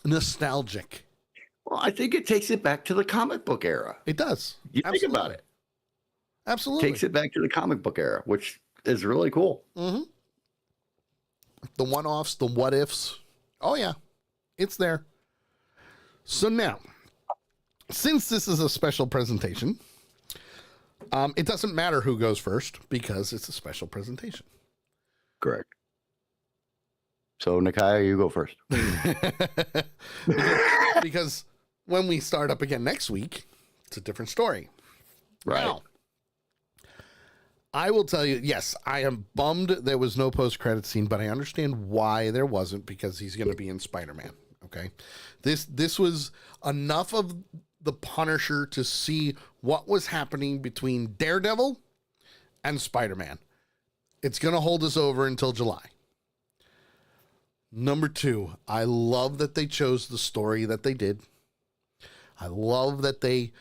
nostalgic. Well, I think it takes it back to the comic book era. It does. You think about it. Absolutely. Takes it back to the comic book era, which is really cool. Mm-hmm. The one-offs, the what-ifs. Oh, yeah. It's there. So now, since this is a special presentation, it doesn't matter who goes first because it's a special presentation. Correct. So, Nakia, you go first. because when we start up again next week, it's a different story. Right. Now, I will tell you, yes, I am bummed there was no post-credit scene, but I understand why there wasn't, because he's going to be in Spider-Man, okay? This was enough of the Punisher to see what was happening between Daredevil and Spider-Man. It's going to hold us over until July. Number 2, I love that they chose the story that they did. I love that they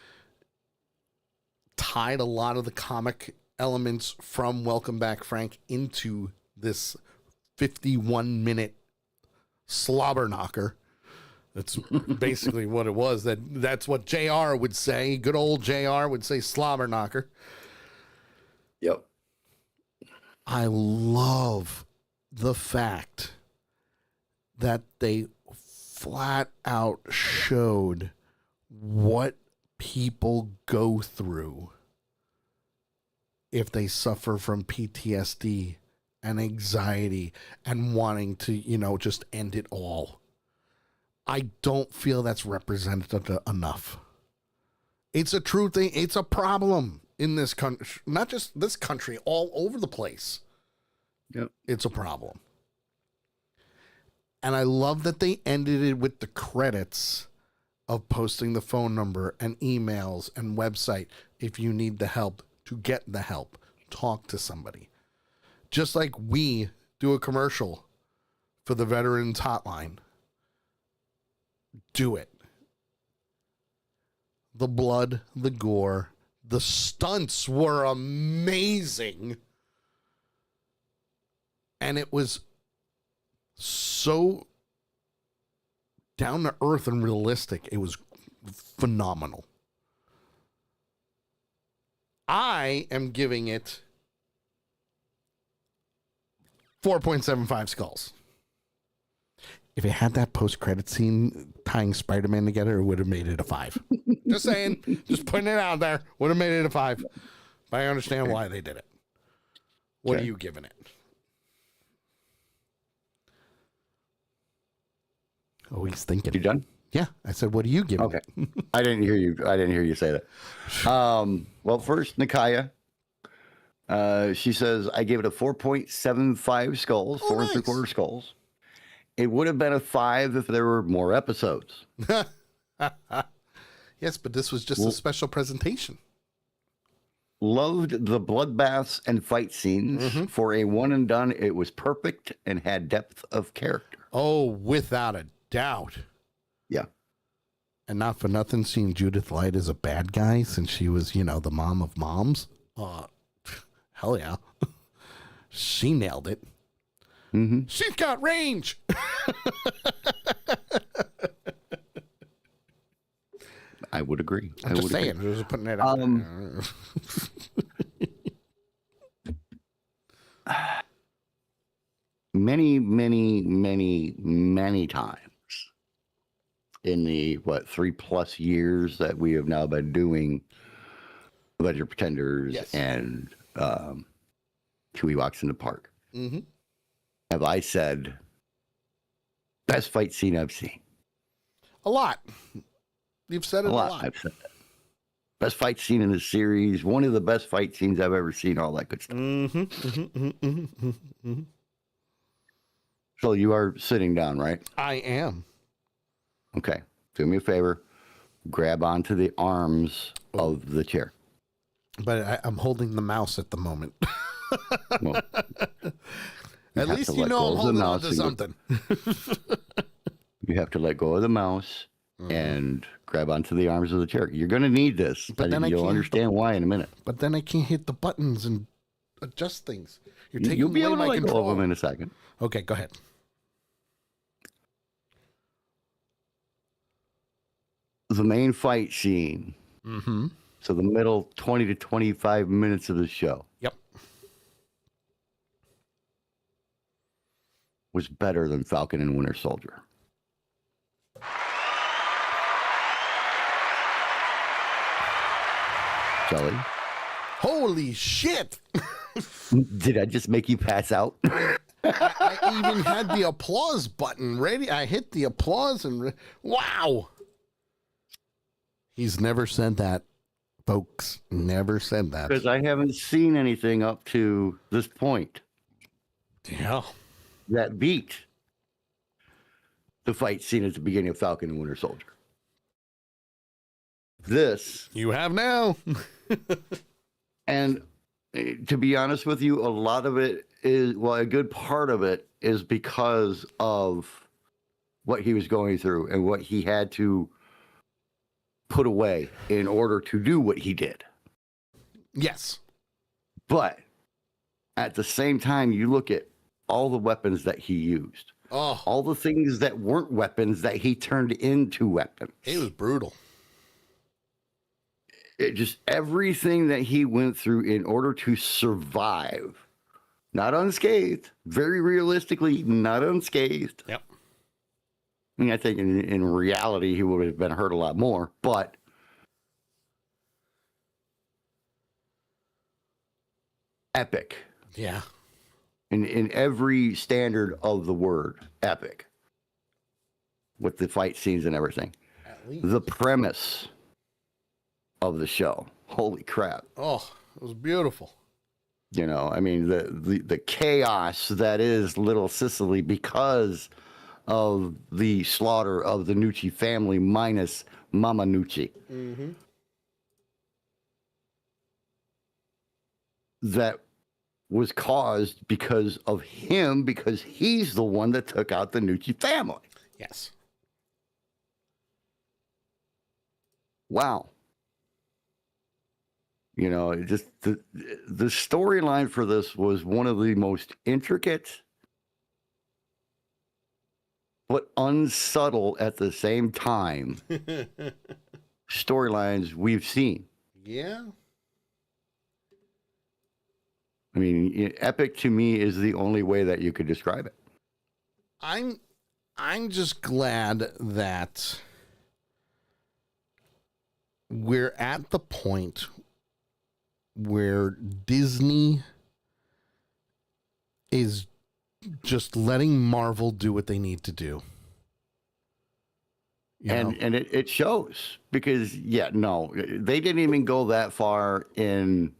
tied a lot of the comic elements from Welcome Back, Frank into this 51-minute slobber knocker. That's basically what it was. That's what JR would say. Good old JR would say slobber knocker. Yep. I love the fact that they flat out showed what people go through if they suffer from PTSD and anxiety and wanting to, just end it all. I don't feel that's represented enough. It's a true thing. It's a problem in this country, not just this country, all over the place. Yep. It's a problem. And I love that they ended it with the credits of posting the phone number and emails and website if you need the help, to get the help. Talk to somebody. Just like we do a commercial for the Veterans Hotline. Do it. The blood, the gore, the stunts were amazing. And it was so down to earth and realistic. It was phenomenal. I am giving it 4.75 skulls. If it had that post-credit scene tying Spider-Man together, it would have made it a 5. Just saying. Just putting it out there. Would have made it a 5. But I understand why they did it. What are you giving it? Oh, he's thinking. You done? Yeah. I said, what are you giving it? I didn't hear you say that. Well, first, Nakaya. She says, I gave it a 4.75 skulls, 4 3/4 skulls. It would have been a 5 if there were more episodes. Yes, but this was just a special presentation. Loved the bloodbaths and fight scenes. Mm-hmm. For a one and done, it was perfect and had depth of character. Oh, without a doubt. Yeah. And not for nothing, seeing Judith Light as a bad guy since she was, the mom of moms. Hell yeah. She nailed it. Mm-hmm. She's got range. I would agree. I'm just saying. I was putting it out there. Many times in the 3+ years that we have now been doing Avenger Pretenders and Two Ewoks in the Park. Mm-hmm. Have I said best fight scene I've seen? A lot. You've said it a lot. I've said that. Best fight scene in the series. One of the best fight scenes I've ever seen. All that good stuff. Mm-hmm. Mm-hmm. Mm-hmm. Mm-hmm. So you are sitting down, right? I am. Okay. Do me a favor. Grab onto the arms of the chair. But I'm holding the mouse at the moment. Well, at least I'm holding on to something. You have to let go of the mouse and grab onto the arms of the chair. You're going to need this, but then you'll understand why in a minute. But then I can't hit the buttons and adjust things. You'll be able to let go of them in a second. Okay, go ahead. The main fight scene. Mm-hmm. So the middle 20 to 25 minutes of the show. Yep. Was better than Falcon and Winter Soldier. Kelly? Holy shit! Did I just make you pass out? I even had the applause button ready. I hit the applause and wow! He's never said that Folks never said that. Because I haven't seen anything up to this point Yeah. that beat the fight scene at the beginning of Falcon and Winter Soldier. This, You have now. and to be honest with you, a lot of it is, well, a good part of it is because of what he was going through and what he had to put away in order to do what he did. Yes. But at the same time, you look at all the weapons that he used, all the things that weren't weapons that he turned into weapons. It was brutal. It just everything that he went through in order to survive, not unscathed, very realistically, not unscathed. Yep. I mean, I think in reality, he would have been hurt a lot more, but epic. Yeah. In every standard of the word, epic. With the fight scenes and everything. At least. The premise of the show. Holy crap. Oh, it was beautiful. You know, I mean, the chaos that is Little Sicily because of the slaughter of the Nucci family minus Mama Nucci. Mm-hmm. That was caused because of him, because he's the one that took out the Nucci family. Yes. Wow. You know, just the storyline for this was one of the most intricate but unsubtle at the same time storylines we've seen. Yeah. I mean, epic to me is the only way that you could describe it. I'm just glad that we're at the point where Disney is just letting Marvel do what they need to do. And it shows because, yeah, no, they didn't even go that far in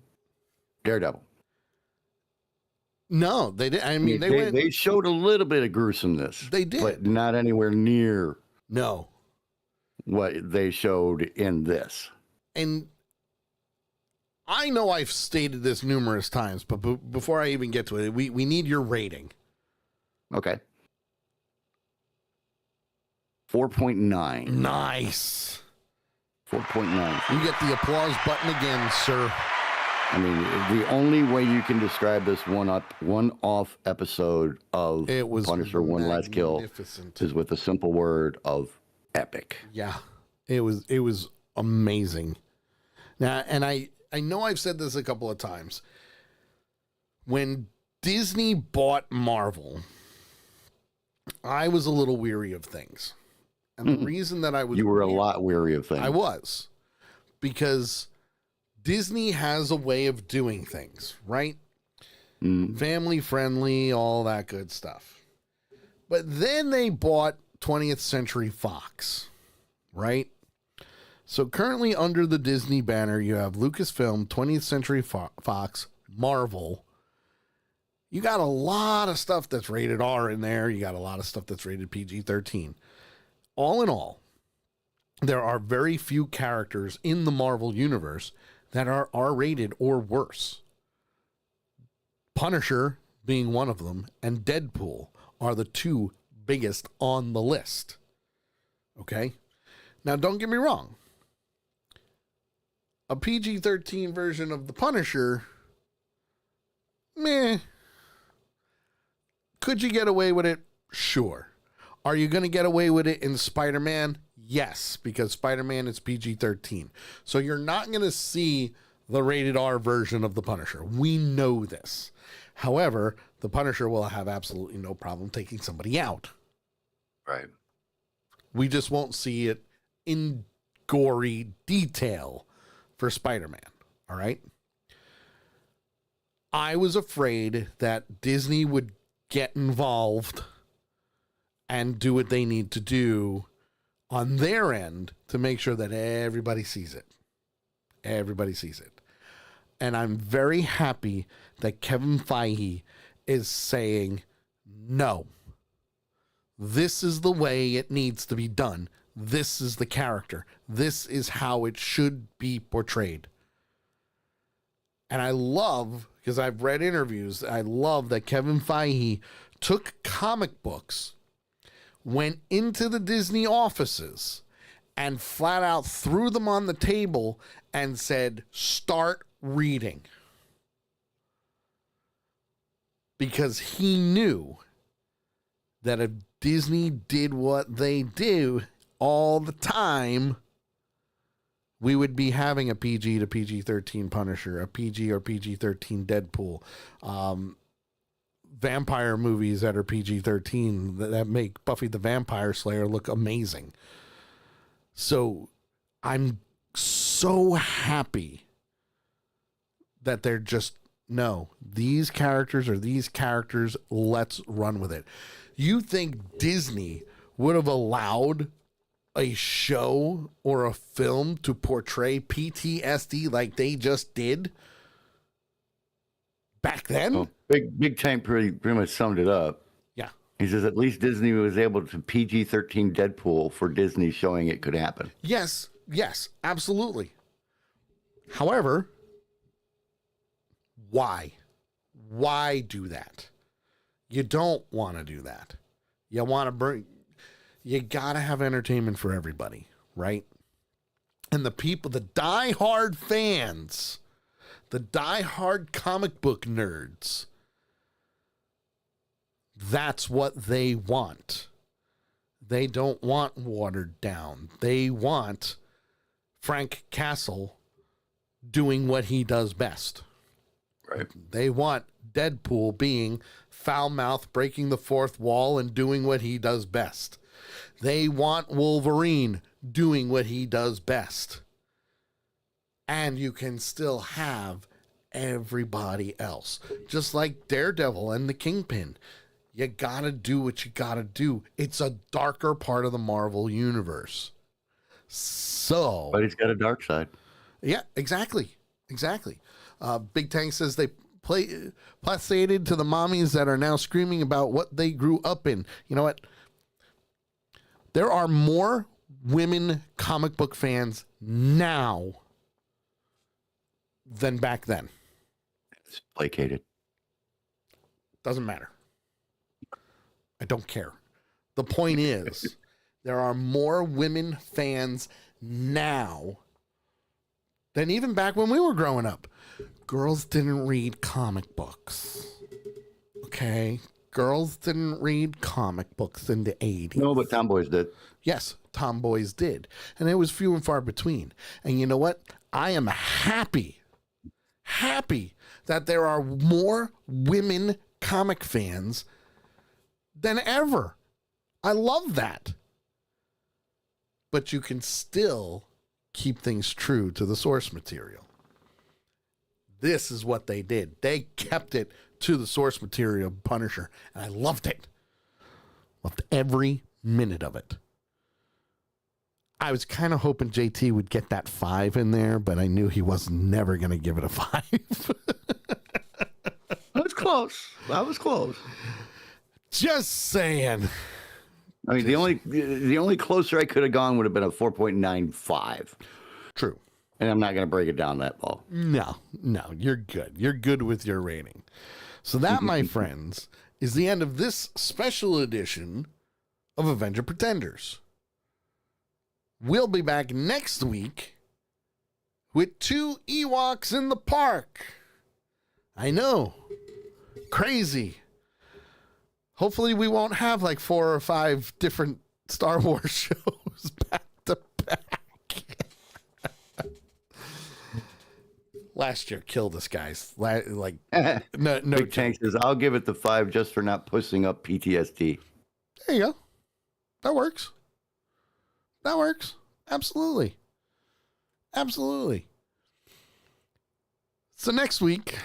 Daredevil. No, they did. I mean, they showed a little bit of gruesomeness. They did, but not anywhere near no what they showed in this. And I know I've stated this numerous times, but before I even get to it, we need your rating. Okay. 4.9. Nice. 4.9. You get the applause button again, sir. I mean, the only way you can describe this one-off episode of Punisher One Last Kill is with the simple word of epic. Yeah, it was amazing. Now, and I know I've said this a couple of times. When Disney bought Marvel, I was a little weary of things. And the reason that I was... You were a lot weary of things. I was. Because Disney has a way of doing things, right? Family friendly, all that good stuff. But then they bought 20th Century Fox, right? So currently under the Disney banner, you have Lucasfilm, 20th Century Fox, Marvel. You got a lot of stuff that's rated R in there. You got a lot of stuff that's rated PG-13. All in all, there are very few characters in the Marvel universe that are R-rated or worse. Punisher being one of them, and Deadpool are the two biggest on the list. Okay? Now, don't get me wrong. A PG-13 version of the Punisher, meh. Could you get away with it? Sure. Are you going to get away with it in Spider-Man? Yes, because Spider-Man is PG-13. So you're not going to see the rated R version of the Punisher. We know this. However, the Punisher will have absolutely no problem taking somebody out. Right. We just won't see it in gory detail for Spider-Man. All right? I was afraid that Disney would get involved and do what they need to do on their end to make sure that everybody sees it. Everybody sees it. And I'm very happy that Kevin Feige is saying, no, this is the way it needs to be done. This is the character. This is how it should be portrayed. And I love, because I've read interviews, I love that Kevin Feige took comic books, went into the Disney offices, and flat out threw them on the table and said, start reading. Because he knew that if Disney did what they do all the time, we would be having a PG to PG-13 Punisher, a PG or PG-13 Deadpool, vampire movies that are PG-13 that make Buffy the Vampire Slayer look amazing. So I'm so happy that they're just, no, these characters are these characters, let's run with it. You think Disney would have allowed a show or a film to portray PTSD like they just did back then? Well, Big Tank pretty much summed it up. Yeah. He says at least Disney was able to PG-13 Deadpool for Disney, showing it could happen. Yes, absolutely. However, why? Why do that? You don't want to do that. You want to bring... You got to have entertainment for everybody, right? And the people, the die-hard fans, the die-hard comic book nerds, that's what they want. They don't want watered down. They want Frank Castle doing what he does best. Right. They want Deadpool being foul-mouthed, breaking the fourth wall, and doing what he does best. They want Wolverine doing what he does best. And you can still have everybody else. Just like Daredevil and the Kingpin. You gotta do what you gotta do. It's a darker part of the Marvel universe. So... But he's got a dark side. Yeah, exactly. Big Tank says they placated to the mommies that are now screaming about what they grew up in. You know what? There are more women comic book fans now than back then. It's placated. Doesn't matter. I don't care. The point is, there are more women fans now than even back when we were growing up. Girls didn't read comic books. Okay? Girls didn't read comic books in the 80s. No, but tomboys did. Yes, tomboys did. And it was few and far between. And you know what? I am happy that there are more women comic fans than ever. I love that. But you can still keep things true to the source material. This is what they did. They kept it to the source material, Punisher, and I loved it. Loved every minute of it. I was kind of hoping JT would get that 5 in there, but I knew he was never going to give it a 5. That was close. That was close. Just saying. I mean, the only closer I could have gone would have been a 4.95. True. And I'm not going to break it down that low. No, you're good. You're good with your rating. So that, my friends, is the end of this special edition of Avenger Pretenders. We'll be back next week with 2 Ewoks in the park. I know. Crazy. Hopefully we won't have like 4 or 5 different Star Wars shows back to back. Last year killed us, guys. Like no Big Tank says, I'll give it the 5 just for not pushing up PTSD. There you go. That works. Absolutely. So next week,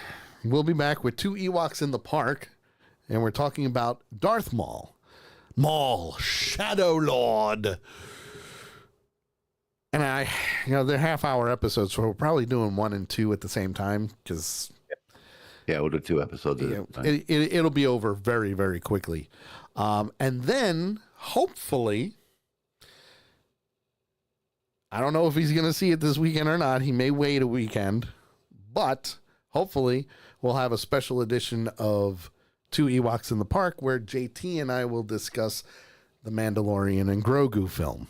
we'll be back with 2 Ewoks in the park, and we're talking about Darth Maul, Shadow Lord. And they're half-hour episodes, so we're probably doing 1 and 2 at the same time because Yeah, we'll do 2 episodes. it'll be over very, very quickly. And then, hopefully, I don't know if he's going to see it this weekend or not. He may wait a weekend, but hopefully we'll have a special edition of 2 Ewoks in the Park where JT and I will discuss the Mandalorian and Grogu film.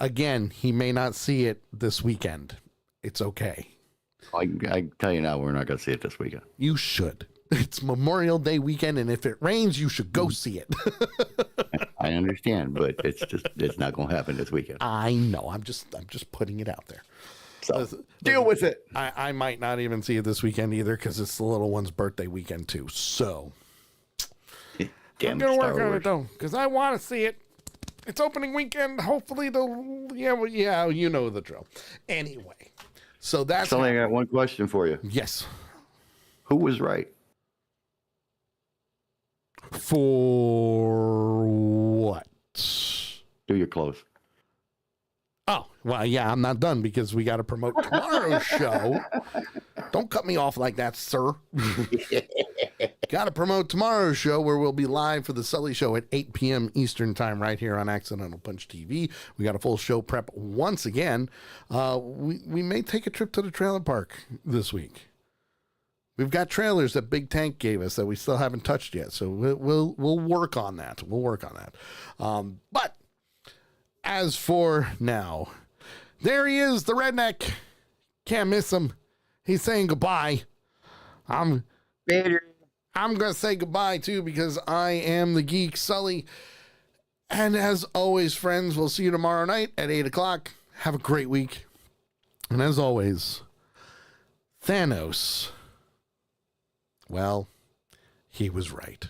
Again, he may not see it this weekend. It's okay. I tell you now, we're not going to see it this weekend. You should. It's Memorial Day weekend, and if it rains, you should go see it. I understand, but it's not going to happen this weekend. I know. I'm just putting it out there. So deal with it. I might not even see it this weekend either because it's the little one's birthday weekend too. So Damn, I'm gonna Star work on Wars. it though because I want to see it. It's opening weekend. Hopefully you know the drill. Anyway, so that's So I got one question for you. yes. Who was right? For what? Do your close. Oh, well, yeah, I'm not done because we got to promote tomorrow's show. Don't cut me off like that, sir. Got to promote tomorrow's show where we'll be live for the Sully Show at 8 p.m. Eastern Time right here on Accidental Punch TV. We got a full show prep once again. We may take a trip to the trailer park this week. We've got trailers that Big Tank gave us that we still haven't touched yet, so we'll work on that. We'll work on that. But as for now, there he is, the redneck. Can't miss him. He's saying goodbye. I'm gonna say goodbye too because I am the geek Sully. And as always, friends, we'll see you tomorrow night at 8 o'clock. Have a great week. And as always, Thanos. Well, he was right.